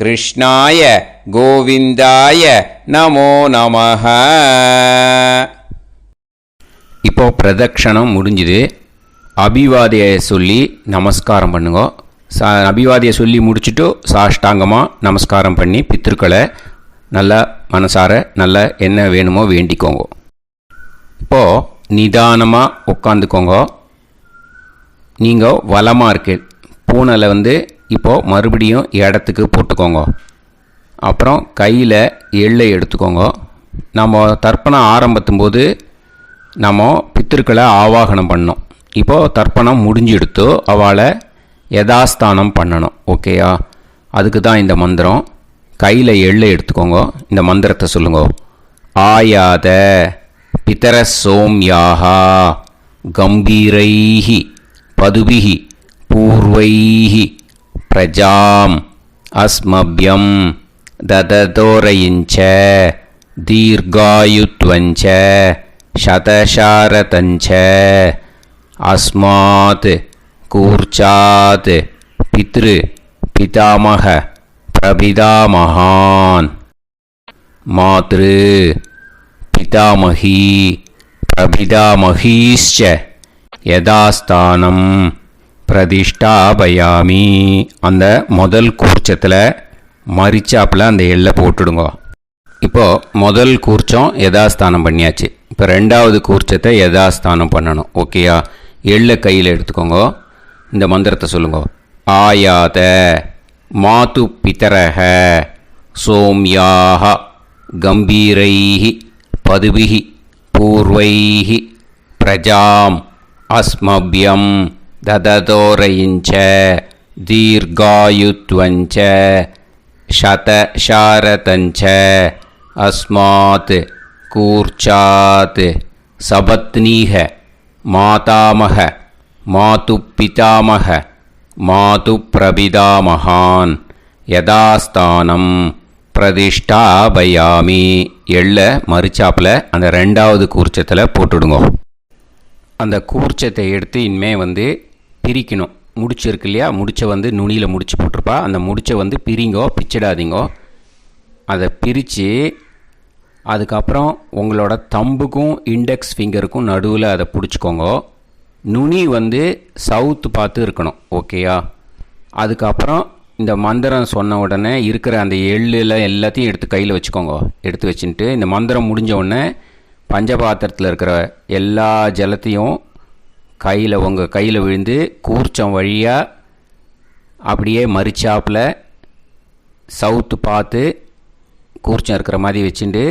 கிருஷ்ணாய கோவிந்தாய நமோ நமः. இப்போ பிரதக்ஷணம் முடிஞ்சுது. அபிவாதியை சொல்லி நமஸ்காரம் பண்ணுங்க. அபிவாதியை சொல்லி முடிச்சுட்டு சாஷ்டாங்கமாக நமஸ்காரம் பண்ணி பித்ருக்களை நல்லா மனசார நல்லா என்ன வேணுமோ வேண்டிக்கோங்க. இப்போது நிதானமாக உட்காந்துக்கோங்க. நீங்கள் வலமாக இருக்கு பூனலை இப்போது மறுபடியும் இடத்துக்கு போட்டுக்கோங்க. அப்புறம் கையில் எள்ளை எடுத்துக்கோங்க. நம்ம தர்ப்பணம் ஆரம்பத்தும் போது நம்ம பித்திருக்களை ஆவாகனம் பண்ணோம். இப்போது தர்ப்பணம் முடிஞ்செடுத்து அவளை யதாஸ்தானம் பண்ணணும். ஓகேயா? அதுக்கு தான் இந்த மந்திரம். கையில் எள்ளை எடுத்துக்கோங்க. இந்த மந்திரத்தை சொல்லுங்க. ஆயாத பிதர சோம்யாஹா கம்பீரைஹி பதுபிஹி பூர்வைஹி பிரஜாம் அஸ்மப்யம் தததோரயிஞ்ச தீர்காயுத்வஞ்ச சதசாரதஞ்ச அஸ்மாத் கூர்ச்சாத் பித்ரு பிதாமக பிரபிதாமகான் மாத்ரு பிதாமகி பிரபிதாமகீஷ்ச யதாஸ்தானம் பிரதிஷ்டாபயாமி. அந்த முதல் கூர்ச்சத்தில் மரிச்சாப்பில் அந்த எள்ளை போட்டுடுங்க. இப்போது முதல் கூர்ச்சம் யதாஸ்தானம் பண்ணியாச்சு. இப்போ ரெண்டாவது கூர்ச்சத்தை யதாஸ்தானம் பண்ணணும். ஓகேயா? எள்ளை கையில் எடுத்துக்கோங்க. இந்த மந்திரத்தை சொல்லுங்க. ஆயாத மாது பிதரஹ சோம்யாக கம்பீரைஹி பதுபிஹி பூர்வைஹி பிரஜாம் அஸ்மப்யம் தததோரயிஞ்ச தீர்காயுத்வஞ்ச சதசாரதஞ்ச அஸ்மாத் கூர்ச்சாத் சபத்னீஹ மாதாமக மாது பிதாமக மாது பிரபிதாமகான் யதாஸ்தானம் பிரதிஷ்டாபயாமி. எள்ள மரிச்சாப்பில் அந்த ரெண்டாவது கூர்ச்சத்தில் போட்டுடுங்க. அந்த கூர்ச்சத்தை எடுத்து இனிமே பிரிக்கணும். முடிச்சு இருக்கு இல்லையா? முடிச்சை நுனியில் முடிச்சு போட்டிருப்பா. அந்த முடிச்சை பிரிங்கோ, பிச்சிடாதீங்கோ. அதை பிரித்து அதுக்கப்புறம் உங்களோட தம்புக்கும் இண்டெக்ஸ் ஃபிங்கருக்கும் நடுவில் அதை பிடிச்சிக்கோங்க. நுனி சவுத்து பார்த்து இருக்கணும். ஓகேயா? அதுக்கப்புறம் இந்த மந்திரம் சொன்ன உடனே இருக்கிற அந்த எள்ளில் எல்லாத்தையும் எடுத்து கையில் வச்சுக்கோங்க. எடுத்து வச்சுட்டு இந்த மந்திரம் முடிஞ்ச உடனே பஞ்சபாத்திரத்தில் இருக்கிற எல்லா ஜலத்தையும் உங்கள் கையில் விழுந்து கூர்ச்சம் வழியாக அப்படியே மரிச்சாப்பில் சவுத்து பார்த்து கூர்ச்சம் இருக்கிற மாதிரி வச்சுட்டு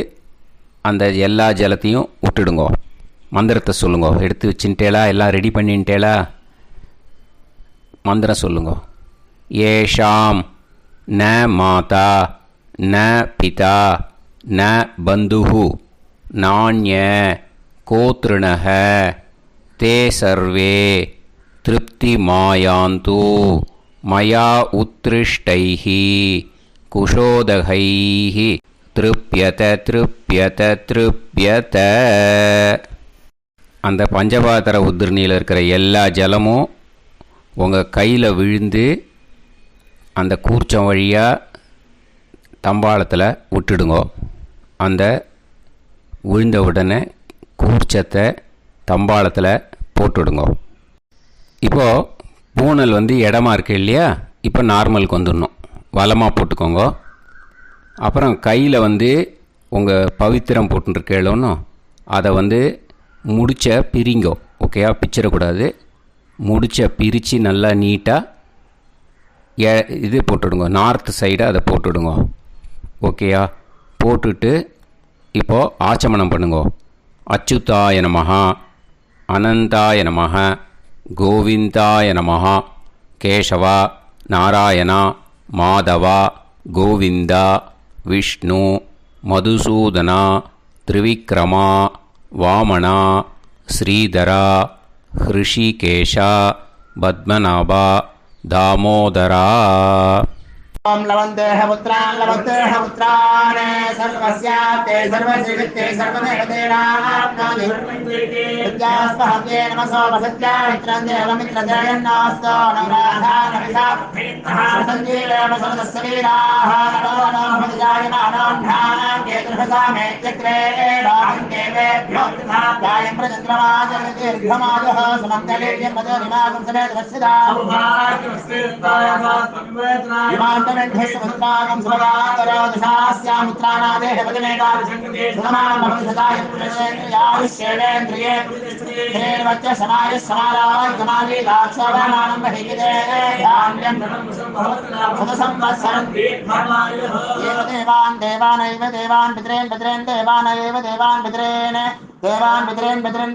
அந்த எல்லா ஜலத்தையும் விட்டுடுங்க. மந்திரத்தை சொல்லுங்க. எடுத்து வச்சுட்டேலா? எல்லாம் ரெடி பண்ணிட்டேலா? மந்திரம் சொல்லுங்க. ஏஷாம் ந மாதா ந பிதா ந பந்துஹு நாண்ய கோத்ருணஹ தே சர்வே திருப்திமாயாந்து மயா உத்ருஷ்டைஹி குஷோதகைஹி திருப்யத திருப்யத திருப்யத. அந்த பஞ்சபாத்திர உதிரணியில் இருக்கிற எல்லா ஜலமும் உங்கள் கையில் விழுந்து அந்த கூர்ச்சம் வழியாக தம்பாளத்தில் விட்டுடுங்க. அந்த விழுந்த உடனே கூர்ச்சத்தை தம்பாளத்தில் போட்டுடுங்க. இப்போது பூனல் இடமா இருக்கு இல்லையா, இப்போ நார்மலுக்கு வந்துடணும். வலமாக போட்டுக்கோங்க. அப்புறம் கையில் உங்கள் பவித்திரம் போட்டுருக்கேளோன்னு அதை முடிச்ச பிரிங்கோ. ஓகேயா, பிச்சிடக்கூடாது. முடிச்ச பிரித்து நல்லா நீட்டாக இது போட்டுடுங்க. நார்த் சைடு அதை போட்டுடுங்க. ஓகேயா, போட்டுட்டு இப்போது ஆச்சமனம் பண்ணுங்க. அச்சுதாய நமஹ, அனந்தாய நமஹ, கோவிந்தாய நமஹ, கேசவா, நாராயணா, மாதவா, கோவிந்தா, விஷ்ணு, மதுசூதனா, திரிவிக்ரமா, வாமனா, ஸ்ரீதரா, ஹிருஷிகேஷா, பத்மநாபா, தாமோதரா. ओम लवन्तेह पुत्रान् लवन्तेह पुत्रान् सर्वस्याते सर्वश्रीवित्ते सर्वदेवतेनाप्नोति विद्यास्पहते नमसो वसत्या मित्रं देवमित्रजयन्नास्तो नवराधानविषा सञ्जीवेम समदस्सवीराः नमो नमः जायमानोऽन्धानां केतुर्भसामेत्यग्रे देवेभ्यो गायं प्रचन्द्रमाजर्दीर्घमायुः सुमङ्गलेयं मदोनिमागं समेत वत्सिदा इमान्तमेध्यस्वपुत्रागं सुभगान्तरोदशास्यामुत्राणादेह पतिमेकाभिसङ्कृते सुधमानमभिसदायुपुरेन्द्रियायुष्येवेन्द्रिये धेर्वच्च समायुः समारायकमालीलाक्षोभामानं बहिगिते धान्यं शतसंवत्सरं एव देवान् देवान् पितॄन् देवानैव देवान् पितॄन् देवान् पितॄन् देवान्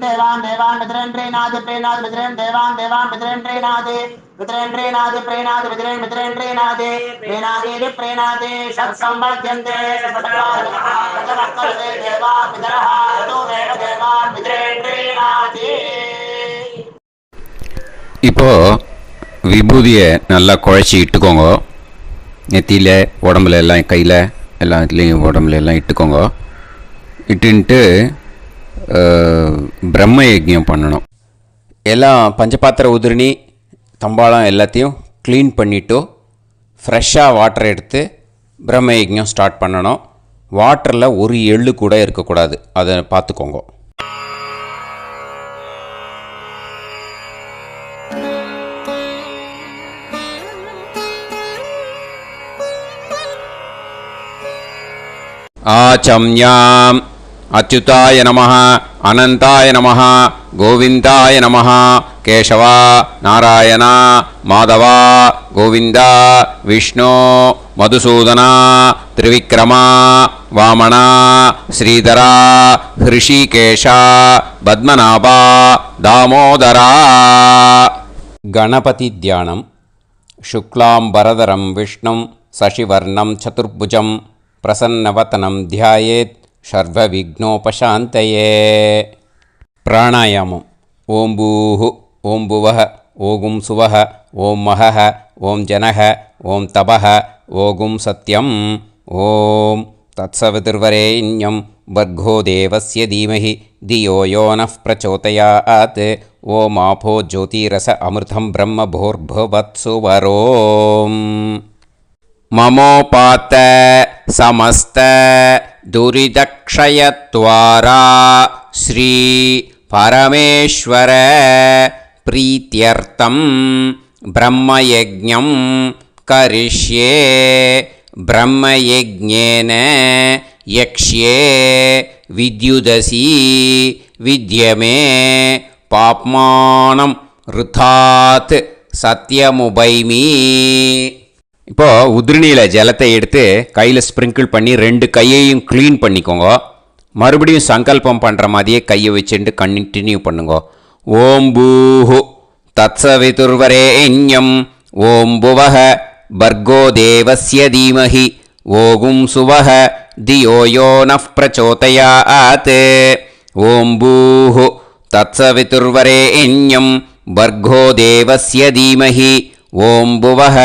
पितॄन् प्रीणाति पितॄन् देवान् पितॄन् प्रीणाति पितॄन् प्रीणाति प्रीणाति षट्संवर्ध्यन्ते देवा पितरः ततोमेव देवान् पितॄन् प्रीणाति. இப்போ விபூதியை நல்லா குழச்சி இட்டுக்கோங்க. நெத்தியில், உடம்புல எல்லாம், கையில் எல்லா இதுலேயும் உடம்புல எல்லாம் இட்டுக்கோங்க. இட்டுன்ட்டு பிரம்ம யஜ்ஞம் பண்ணணும். எல்லாம் பஞ்சபாத்திர உதிரணி தம்பாளம் எல்லாத்தையும் க்ளீன் பண்ணிவிட்டு ஃப்ரெஷ்ஷாக வாட்டர் எடுத்து பிரம்ம யஜ்ஞம் ஸ்டார்ட் பண்ணணும். வாட்டரில் ஒரு எள்ளு கூட இருக்கக்கூடாது, அதை பார்த்துக்கோங்க. ஆச்சம்யாம் அச்சுதாய நமஹ, அனந்தாய நமஹ, கோவிந்தாய நமஹ, கேசவா, நாராயணா, மாதவா, கோவிந்தா, விஷ்ணு, மதுசூதனா, திரிவிக்ரமா, வாமனா, ஸ்ரீதரா, ஹிருஷிகேஷா, பத்மநாபா, தாமோதரா. கணபதி தியானம். சுக்லாம்பரதரம் விஷ்ணும் சசிவர்ணம் சதுர்புஜம் பிரசன்னவதனம் தியாயேத் சர்வவிக்னோபசாந்தயே. பிராணாயாமம். ஓம் பூஹு, ஓம் புவஹ, ஓகும் சுவஹ, ஓம் மஹஹ, ஓம் ஜனஹ, ஓம் தபஹ, ஓகும் சத்யம். ஓம் தத்சவிதுர்வரேண்யம் வர்கோ தேவஸ்ய தீமஹி தியோ யோ நः பிரச்சோதயாத். ஓம் ஆபோ ஜோதிரஸ அமிர்தம் பிரம்ம பூர்புவத்சு வரோம். மமோபாத்த சமஸ்த துரிதக்ஷயத்வாரா ஸ்ரீ பரமேஸ்வர பிரீத்யர்த்தம் பிரம்மயஜ்ஞம் கரிஷ்யே. பிரம்மயஜ்ஞேன யக்ஷ்யே வித்யுதசி வித்யமே பாப்மானம் ருதாத் சத்யமுபைமி. இப்போது உதிரணியில் ஜலத்தை எடுத்து கையில் ஸ்ப்ரிங்கிள் பண்ணி 2 கையையும் க்ளீன் பண்ணிக்கோங்க. மறுபடியும் சங்கல்பம் பண்ணுற மாதிரியே கையை வச்சுட்டு கண்டினியூ பண்ணுங்க. ஓம் பூஹு தத்சவிதுர்வரேண்யம் ஓம் புவஹ பர்கோ தேவஸ்ய தீமஹி ஓகும் சுவஹ धियो यो नः प्रचोदयात् ॐ भूः तत्सवितुर्वरेण्यं भर्गो देवस्य धीमहि ॐ भुवः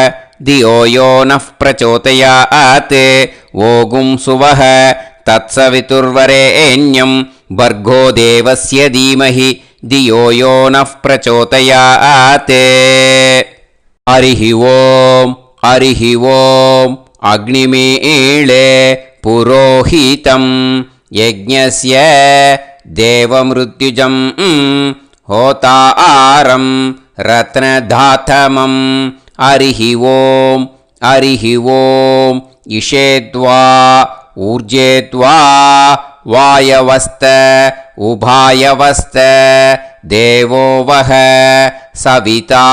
धियो यो नः प्रचोदयात् ॐ सुवः तत्सवितुर्वरेण्यं भर्गो देवस्य धीमहि धियो यो नः प्रचोदयात् हरिः ॐ अग्निमीळे पुरोहितं यज्ञस्य देवमृत्युजं होतारं रत्नधातमं हरिः ॐ इषेद्वा ऊर्जेद्वा वायवस्त उभायवस्त देवो वः सविता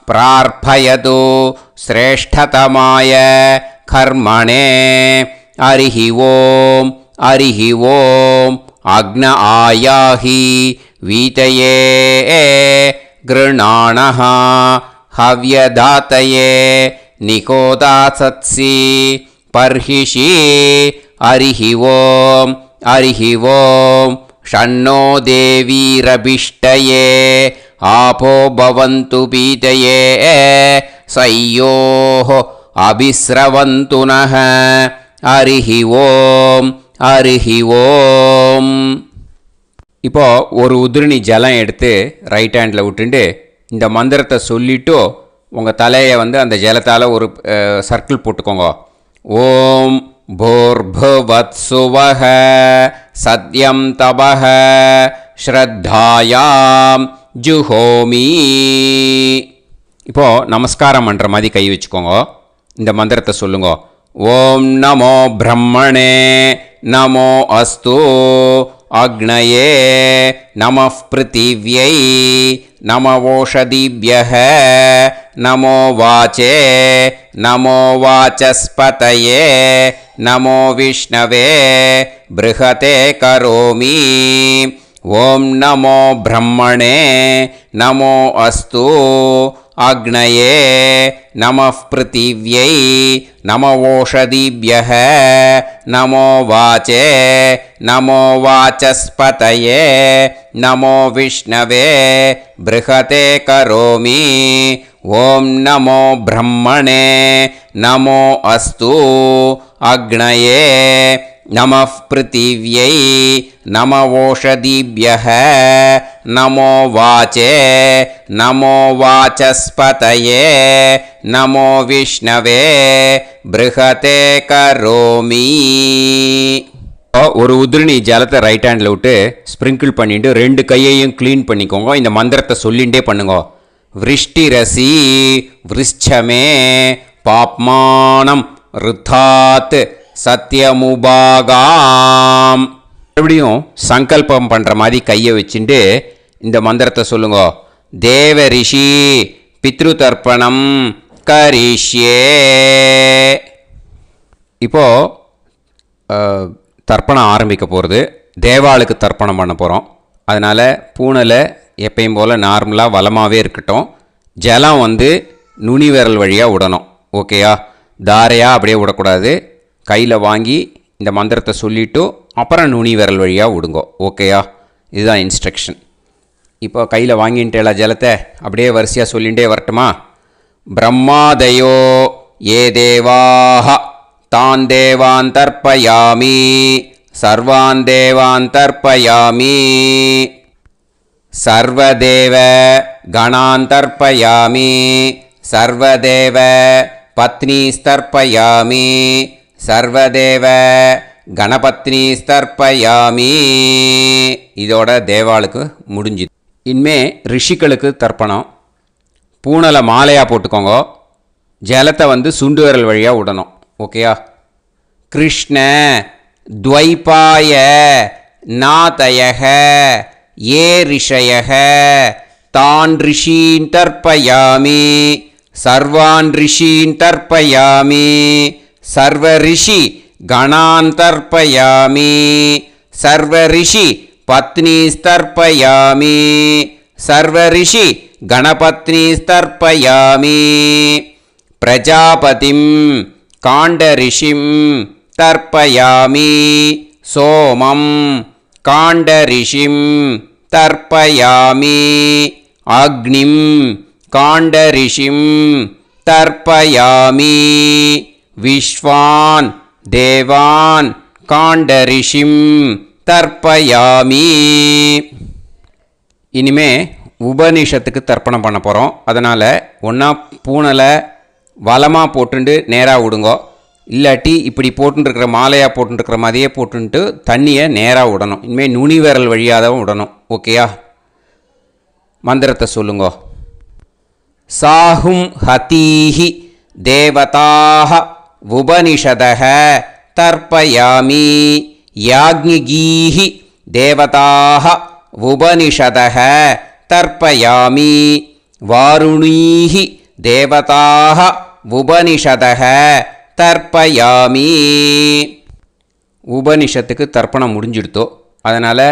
प्रार्थयतु श्रेष्ठतमाय कर्मणे हरिः ॐ अग्न आयाहि वीतये गृणाणः हव्यदातये निकोदासत्सि पर्हिषि हरिः ॐ षण्णो देवीरभिष्टये आपो भवन्तु पीतये सयोः अभिस्रवन्तु नः हरिः ॐ இப்போ ஒரு உதிரணி ஜலம் எடுத்து ரைட் ஹேண்டில் விட்டுண்டு இந்த மந்திரத்தை சொல்லிவிட்டு உங்கள் தலையை வந்து அந்த ஜலத்தால் ஒரு சர்க்கிள் போட்டுக்கோங்க. ஓம் भूर्भुवत्सुवः सत्यं तपः ஸ்ரத்தாயாம் ஜுஹோமி. இப்போது நமஸ்காரம் பண்ணுற மாதிரி கை வச்சுக்கோங்க. இந்த மந்திரத்தை சொல்லுங்க. ஓம் நமோ பிரம்மணே நமோ அஸ்து அக்னயே நமः பிருத்திவ்யை நம ஓஷதிभ्यः நமோ வாச்சே நமோ வாசஸ்பதயே நமோ விஷ்ணவே ப்ருஹதே கரோமி. ஓம் நமோ பிரம்மணே நமோ அஸ்து அக்னயே நமः பிருத்திவ்யை நம ஓஷதிभ्यः நமோ வாச்சே நமோ வாசஸ்பதயே நமோ விஷ்ணவே ப்ருஹதே கரோமி. ஓம் நமோ பிரம்மணே நமோ அஸ்து அக்னயே நமः பிருத்திவ்யை நம ஓஷதிभ्यः நமோ வாச்சே நமோ வாசஸ்பதயே நமோ விஷ்ணவே ப்ருஹதே கரோமி. ஒரு உதிரணி ஜலத்தை ரைட் ஹேண்டில் விட்டு ஸ்ப்ரிங்கிள் பண்ணிட்டு ரெண்டு கையையும் க்ளீன் பண்ணிக்கோங்க. இந்த மந்திரத்தை சொல்லிகிட்டே பண்ணுங்க. விருஷ்டிரசி விருஷ்சமே பாப்மானம் ருத்தாத் சத்யமுபாகாம். மறுபடியும் சங்கல்பம் பண்ணுற மாதிரி கையை வச்சுட்டு இந்த மந்திரத்தை சொல்லுங்க. தேவ ரிஷி பித்ரு தர்ப்பணம் கரிஷ்யே. இப்போது தர்ப்பணம் ஆரம்பிக்க போகிறது. தேவாளுக்கு தர்ப்பணம் பண்ண போகிறோம். அதனால் பூனலை எப்பயும் போல் நார்மலாக வளமாகவே இருக்கட்டும். ஜலம் வந்து நுனி விரல் வழியாக விடணும். ஓகேயா? தாரையாக அப்படியே விடக்கூடாது. கையில் வாங்கி இந்த மந்திரத்தை சொல்லிவிட்டு அப்புறம் நுனி விரல் வழியாக விடுங்கோ. ஓகேயா? இதுதான் இன்ஸ்ட்ரக்ஷன். இப்போ கையில் வாங்கிட்டேல ஜலத்தை அப்படியே வரிசையாக சொல்லிகிட்டே வரட்டுமா? பிரம்மாதயோ ஏ தேவாஹ தான் தேவான் தர்ப்பயாமி சர்வான் தேவான் தர்ப்பயாமி சர்வதேவ கணான் தர்ப்பயாமி சர்வதேவ பத்னீஸ்தர்ப்பயாமி சர்வதேவ கணபத்னீஸ்தர்ப்பயாமி. இதோட தேவாளுக்கு முடிஞ்சுது. இனிமே ரிஷிகளுக்கு தர்ப்பணம். பூனலை மாலையாக போட்டுக்கோங்க. ஜலத்தை வந்து சுண்டு விரல் வழியாக விடணும். ஓகேயா? கிருஷ்ண துவைபாய நாதயக ஏ ரிஷயக தான் ரிஷீன் தர்ப்பயாமி சர்வான் ரிஷீன் தர்ப்பயாமி சர்வ ரிஷி கணான் தர்ப்பயாமி சர்வ ரிஷி பத்னீஸ்தர்ப்பயாமி சர்வ ரிஷி கணபத்னீஸ்தர்ப்பயாமி பிரஜாபதிம் காண்ட ரிஷிம் தர்ப்பயாமி சோமம் காண்டரிஷிம் தர்ப்பயாமி அக்னிம் காண்டரிஷிம் தர்ப்பயாமி விஸ்வான் தேவான் காண்டரிஷிம் தர்ப்பயாமி. இனிமே உபனிஷத்துக்கு தர்ப்பணம் பண்ண போகிறோம். அதனால் ஒன்றா பூனலை வலமாக போட்டுண்டு நேராக விடுங்கோ, இல்லாட்டி இப்படி போட்டுருக்கிற மாலையாக போட்டுருக்கிற மாதிரியே போட்டுன்ட்டு தண்ணியை நேராக விடணும். இனிமேல் நுனி விரல் வழியாக தான் விடணும். ஓகேயா? மந்திரத்தை சொல்லுங்கோ. சாஹும் ஹதீஹி தேவதாக உபனிஷதக தர்ப்பயாமி யாக்ஞிகீஹி தேவதாக உபனிஷதக தர்ப்பயாமி வாருணீஹி தேவதாக உபனிஷதக தர்ப்பயாமி. உபனிஷத்துக்கு தர்ப்பணம் முடிஞ்சிடுத்தோ, அதனால்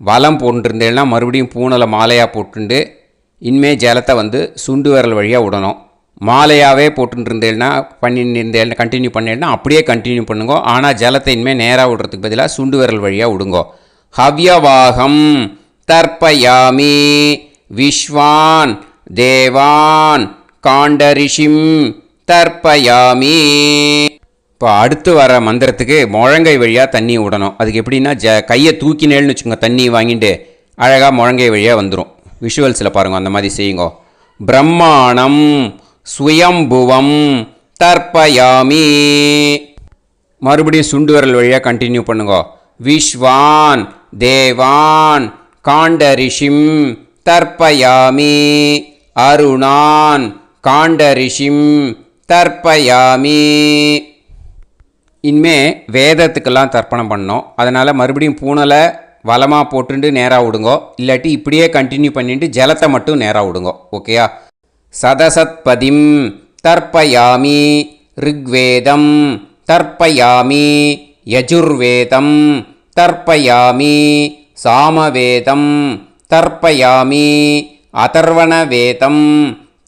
வலம் போட்டுருந்தேன்னா மறுபடியும் பூனலை மாலையாக போட்டுண்டு இனிமே ஜலத்தை சுண்டு விரல் வழியாக விடணும். மாலையாகவே போட்டுருந்தேன்னா பண்ணியிருந்தேன் கண்டினியூ பண்ணேன்னா அப்படியே கண்டினியூ பண்ணுங்கோ. ஆனால் ஜலத்தை இனிமேல் நேராக விடுறதுக்கு பதிலாக சுண்டு விரல் வழியாக விடுங்கோ. ஹவ்யவாகம் தர்ப்பயாமி விஸ்வான் தேவான் காண்டரிஷிம் தர்ப்பயாமி. இப்போ அடுத்து வர மந்திரத்துக்கு முழங்கை வழியாக தண்ணி விடணும். அதுக்கு எப்படின்னா கையை தூக்கினேன்னு வச்சுக்கோங்க, தண்ணி வாங்கிட்டு அழகாக முழங்கை வழியாக வந்துடும். விஷுவல்ஸில் பாருங்கள், அந்த மாதிரி செய்யுங்கோ. பிரம்மாணம் சுயம்புவம் தர்ப்பயாமி. மறுபடியும் சுண்டு விரல் வழியாக கண்டினியூ பண்ணுங்கோ. விஸ்வான் தேவான் காண்டரிஷிம் தர்ப்பயாமி அருணான் காண்டரிஷிம் தர்ப்பயாமி. இனிமே வேதத்துக்கெல்லாம் தர்ப்பணம் பண்ணோம். அதனால் மறுபடியும் பூனலை வலமாக போட்டுட்டு நேராக விடுங்கோ, இல்லாட்டி இப்படியே கண்டினியூ பண்ணிட்டு ஜலத்தை மட்டும் நேராக விடுங்கோ. ஓகேயா? சதசத்பதிம் தர்ப்பயாமி ரிக்வேதம் தர்ப்பயாமி யஜுர்வேதம் தர்ப்பயாமி சாமவேதம் தர்ப்பயாமி அதர்வணவேதம்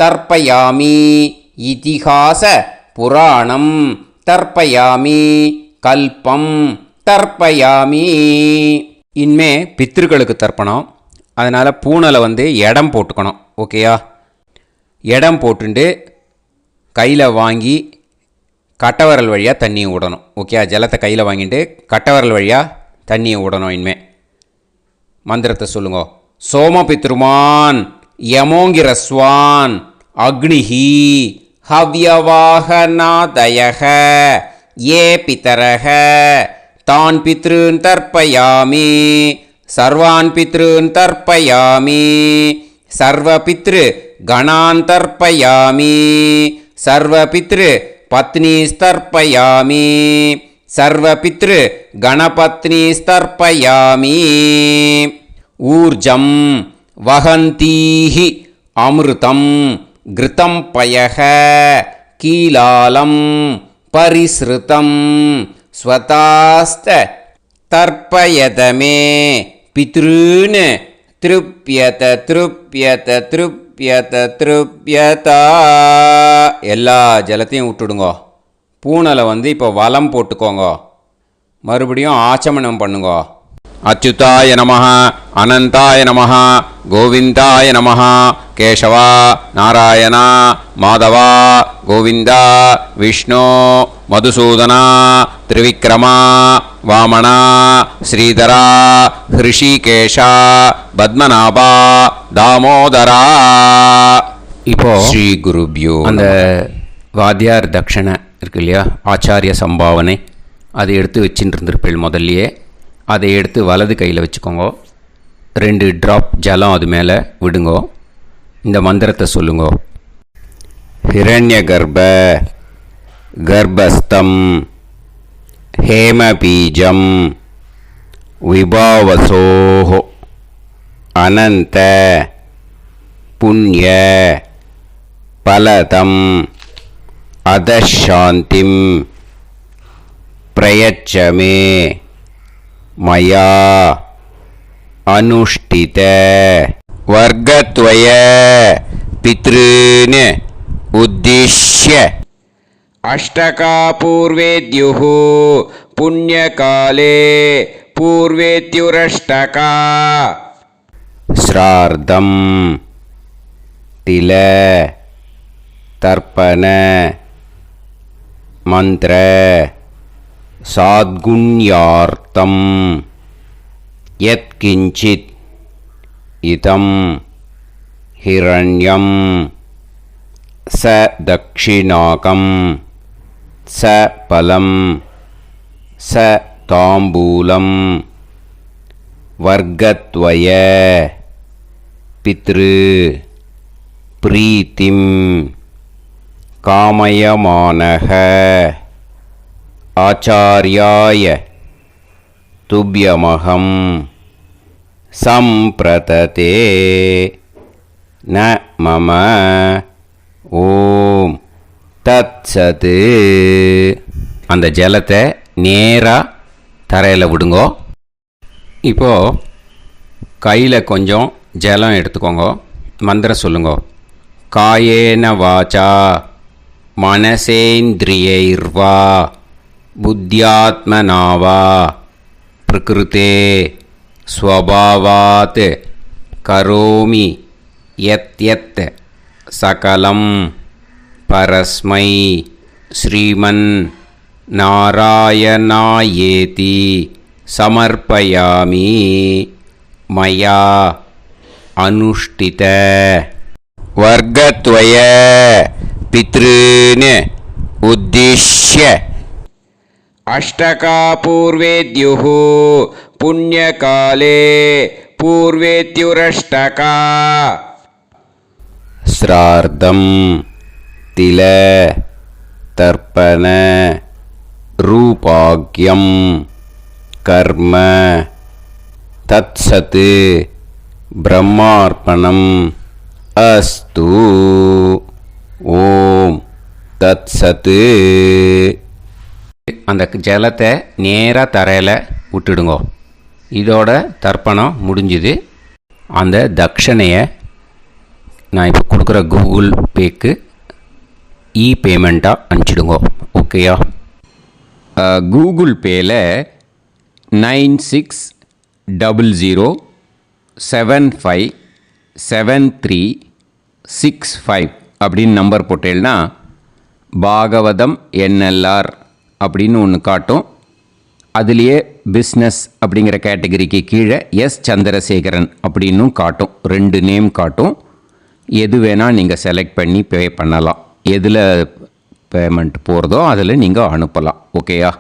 தர்ப்பயாமி இதிகாச புராணம் தர்ப்பயாமி கல்பம் தர்ப்பயாமி. இனிமே பித்ருக்களுக்கு தர்ப்பணம். அதனால் பூனலை இடம் போட்டுக்கணும். ஓகேயா? இடம் போட்டுண்டு கையில் வாங்கி கட்டவரல் வழியாக தண்ணியை விடணும். ஓகேயா? ஜலத்தை கையில் வாங்கிட்டு கட்டவரல் வழியாக தண்ணியை விடணும். இனிமே மந்திரத்தை சொல்லுங்க. சோமபித்ருமான் யமோங்கிரஸ்வான் அக்னிஹி ஹவ்யவாகநாதயக ஏ பிதரக தான் பித்ருன் தர்ப்பயாமி சர்வான் பித்ருன் தர்ப்பயாமி சர்வபித்ரு கணான் தர்ப்பயாமி சர்வபித்ரு பத்னிஸ்தர்ப்பயாமி சர்வபித்ரு கணபத்னிஸ்தர்ப்பயாமி. ஊர்ஜம் வஹந்தீஹி அமிர்தம் கிருதம் பயக கீலாலம் பரிஸ்ருதம் ஸ்வதாஸ்த தர்ப்பயதமே பித்ருன் திருப்யத திருப்யத திருப்யத திருப்யதா. எல்லா ஜலத்தையும் விட்டுடுங்கோ. பூனலை இப்போ வலம் போட்டுக்கோங்க. மறுபடியும் ஆச்சமனம் பண்ணுங்கோ. அச்சுதாய நமஹ அனந்தாய நமஹ கோவிந்தாய நமஹ கேசவா நாராயணா மாதவா கோவிந்தா விஷ்ணு மதுசூதனா திரிவிக்ரமா வாமனா ஸ்ரீதரா ஹிருஷிகேஷா பத்மநாபா தாமோதரா. இப்போ ஸ்ரீ குருப்யோ அந்த வாத்தியார் தட்சணை இருக்கு இல்லையா, ஆச்சாரிய சம்பாவனை, அதை எடுத்து வச்சுட்டு இருந்திருப்பேள் முதல்லையே. அதை எடுத்து வலது கையில் வச்சுக்கோங்க. 2 ட்ராப் ஜலம் அது மேலே விடுங்கோ. இந்த மந்திரத்தை சொல்லுங்கோ. ஹிரண்ய கர்ப்ப கர்ப்பஸ்தம் ஹேமபீஜம் விபாவசோஹோ அனந்த புண்ணிய பலதம் அதசாந்திம் பிரயச்சமே மயா அனுஷ்டித வர்க்கத்வய பித்ருன் உத்திஷ்ய अष्टका पूर्वेद्युः पुण्यकाले पूर्वेद्युरष्टका श्रार्धं तिल तर्पण मंत्र साद्गुण्यार्थं यत्किंचित् इदं हिरण्यं स दक्षिणाकं स फलं स ताम्बूलं वर्गद्वय पितृ प्रीतिं कामयमानः आचार्याय तुभ्यमहं संप्रतते न मम ஓம் தத்சத். அந்த ஜலத்தை நேராக தரையில் விடுங்கோ. இப்போது கையில் கொஞ்சம் ஜலம் எடுத்துக்கோங்க. மந்திரம் சொல்லுங்க. காயேன வாச்சா மனசேந்திரியைர்வா புத்தியாத்மனாவா பிரகிருதே ஸ்வபாவாத் கரோமி யத் யத் சகலம் பரஸ்மை ஸ்ரீமன் நாராயணாயேதி சமர்ப்பயாமி மயா அனுஷ்டித வர்க்கத்வய பித்ருன் உத்திஷ்ய அஷ்டகா பூர்வேத்யுः புண்ணியகாலே பூர்வேத்யுரஷ்டகா श्रार्धं तिल तर्पण रूपाग्यं कर्म तत्सत् ब्रह्मार्पणम् अस्तु. ஓம் தத்சத். அந்த ஜலத்தை நேராக தரையில் விட்டுடுங்கோ. இதோட தர்ப்பணம் முடிஞ்சுது. அந்த தட்சணையை நான் இப்போ கொடுக்குற கூகுள் பேக்கு பேமெண்ட்டாக அனுப்பிச்சிடுங்க. ஓகேயா? கூகுள் பேயில் 9600757365 அப்படின்னு நம்பர் போட்டேன்னா பாகவதம் என்எல்ஆர் அப்படின்னு ஒன்று காட்டும். அதுலேயே பிஸ்னஸ் அப்படிங்கிற கேட்டகரிக்கு கீழே எஸ் சந்திரசேகரன் அப்படின்னும் காட்டும். 2 நேம் காட்டும். எது வேணால் நீங்கள் செலக்ட் பண்ணி பே பண்ணலாம். எதில் பேமெண்ட் போகிறதோ அதில் நீங்கள் அனுப்பலாம். ஓகேயா?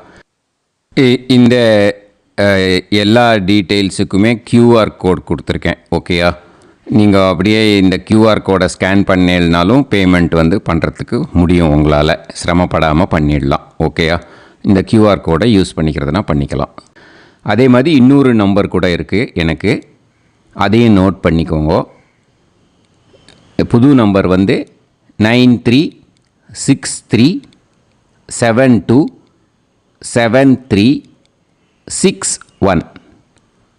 இந்த எல்லா டீட்டெயில்ஸுக்குமே QR கோட் கொடுத்துருக்கேன். ஓகேயா? நீங்கள் அப்படியே இந்த QR கோடை ஸ்கேன் பண்ணேனாலும் பேமெண்ட் வந்து பண்ணுறதுக்கு முடியும். உங்களால் சிரமப்படாமல் பண்ணிடலாம். ஓகேயா? இந்த QR கோடை யூஸ் பண்ணிக்கிறதுனா பண்ணிக்கலாம். அதே மாதிரி இன்னொரு நம்பர் கூட இருக்குது எனக்கு. அதையும் நோட் பண்ணிக்கோங்க. புது நம்பர் வந்து 9363727361.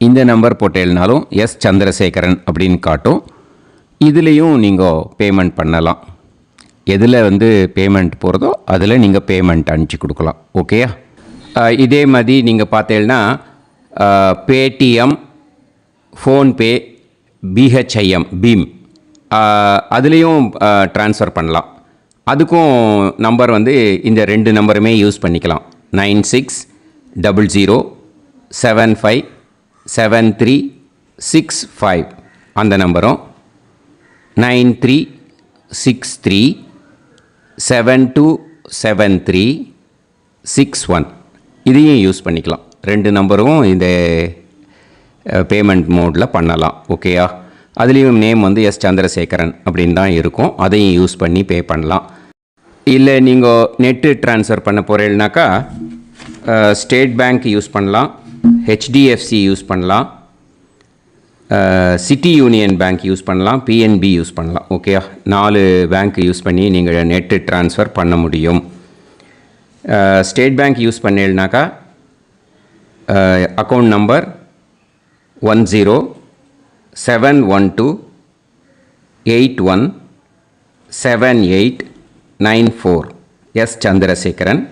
இந்த நம்பர் போட்டேனாலும் எஸ் சந்திரசேகரன் அப்படின்னு காட்டும். இதுலேயும் நீங்கள் பேமெண்ட் பண்ணலாம். எதில் வந்து பேமெண்ட் போகிறதோ அதில் நீங்கள் பேமெண்ட் அனுப்பிச்சி கொடுக்கலாம். ஓகேயா? இதே மாதிரி நீங்கள் பார்த்தேன்னா பேடிஎம், ஃபோன்பே, பிஹெச்ஐஎம், பீம் அதுலேயும் ட்ரான்ஸ்ஃபர் பண்ணலாம். அதுக்கும் நம்பர் வந்து இந்த 2 நம்பருமே யூஸ் பண்ணிக்கலாம். 9600757365 அந்த நம்பரும் 9363727361 இதையும் யூஸ் பண்ணிக்கலாம். 2 நம்பரும் இந்த பேமெண்ட் மோடில் பண்ணலாம். ஓகேயா? அதுலேயும் நேம் வந்து எஸ் சந்திரசேகரன் அப்படின்னு தான் இருக்கும். அதையும் யூஸ் பண்ணி பே பண்ணலாம். இல்லை நீங்கள் நெட்டு ட்ரான்ஸ்ஃபர் பண்ண போகிறீங்கனாக்கா ஸ்டேட் பேங்க் யூஸ் பண்ணலாம், ஹெச்டிஎஃப்சி யூஸ் பண்ணலாம், சிட்டி யூனியன் பேங்க் யூஸ் பண்ணலாம், பிஎன்பி யூஸ் பண்ணலாம். ஓகேயா? 4 பேங்க் யூஸ் பண்ணி நீங்கள் நெட்டு ட்ரான்ஸ்ஃபர் பண்ண முடியும். ஸ்டேட் பேங்க் யூஸ் பண்ணீங்கனாக்கா account number 10712817894 S Chandrasekaran,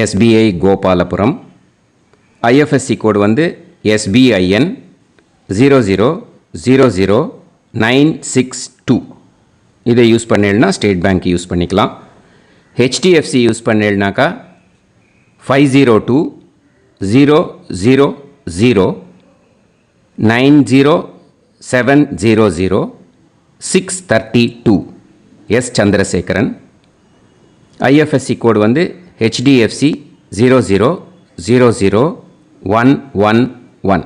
SBI Gopalapuram. IFSC code வந்து SBIN 0000962. இதை யூஸ் பண்ணேன்னா ஸ்டேட் பேங்க் யூஸ் பண்ணிக்கலாம். HDFC யூஸ் பண்ணேன்னாக்கா 5020090700 எஸ் சந்திரசேகரன். ஐஎஃப்எஸ்சி கோடு வந்து HDFC 0000111.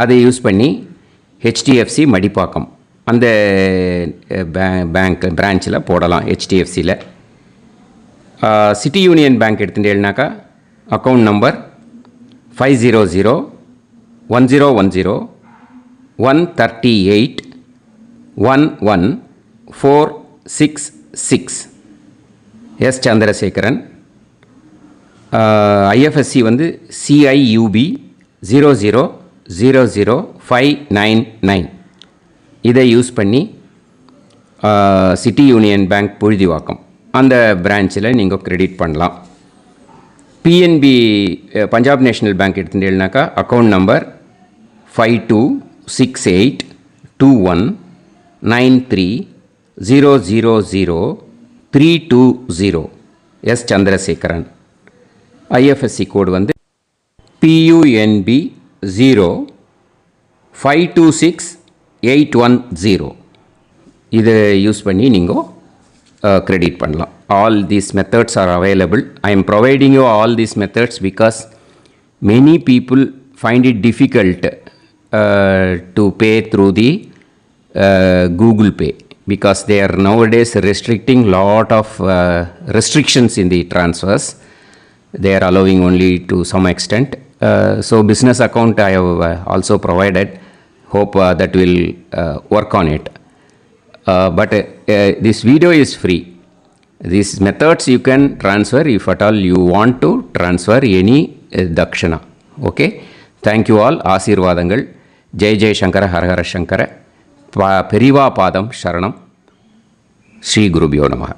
அதை யூஸ் பண்ணி HDFC மடிப்பாக்கம் அந்த பேங்க் பிரான்ச்சில் போடலாம். HDFCயில் சிட்டி யூனியன் பேங்க் எடுத்துட்டேன்னாக்கா account number 5001010381146 S Chandrasekaran. IFSC வந்து CIUB 0000599. இதை யூஸ் பண்ணி சிட்டி யூனியன் பேங்க் புழுதிவாக்கம் அந்த பிரான்ச்சில் நீங்கள் கிரெடிட் பண்ணலாம். PNB பஞ்சாப் நேஷ்னல் பேங்க் எடுத்துட்டேன்னாக்கா account number 52682193000320 S Chandrasekaran. IFSC code வந்து PUNB 0526810. இதை யூஸ் பண்ணி நீங்கள் கிரெடிட் பண்ணலாம். All these methods are available. I am providing you all these methods because many people find it difficult to pay through the Google Pay because they are nowadays restricting lot of restrictions in the transfers. They are allowing only to some extent. So business account I have also provided. Hope that will work on it. But this video is free. These methods you can transfer if at all you want to transfer any dakshana. Okay. Thank you all. ஆசீர்வாதங்கள். ஜெய் ஜெய் சங்கர ஹரஹர சங்கர. பெரிவா பாதம் சரணம். ஸ்ரீ குருபியோ நமஹ.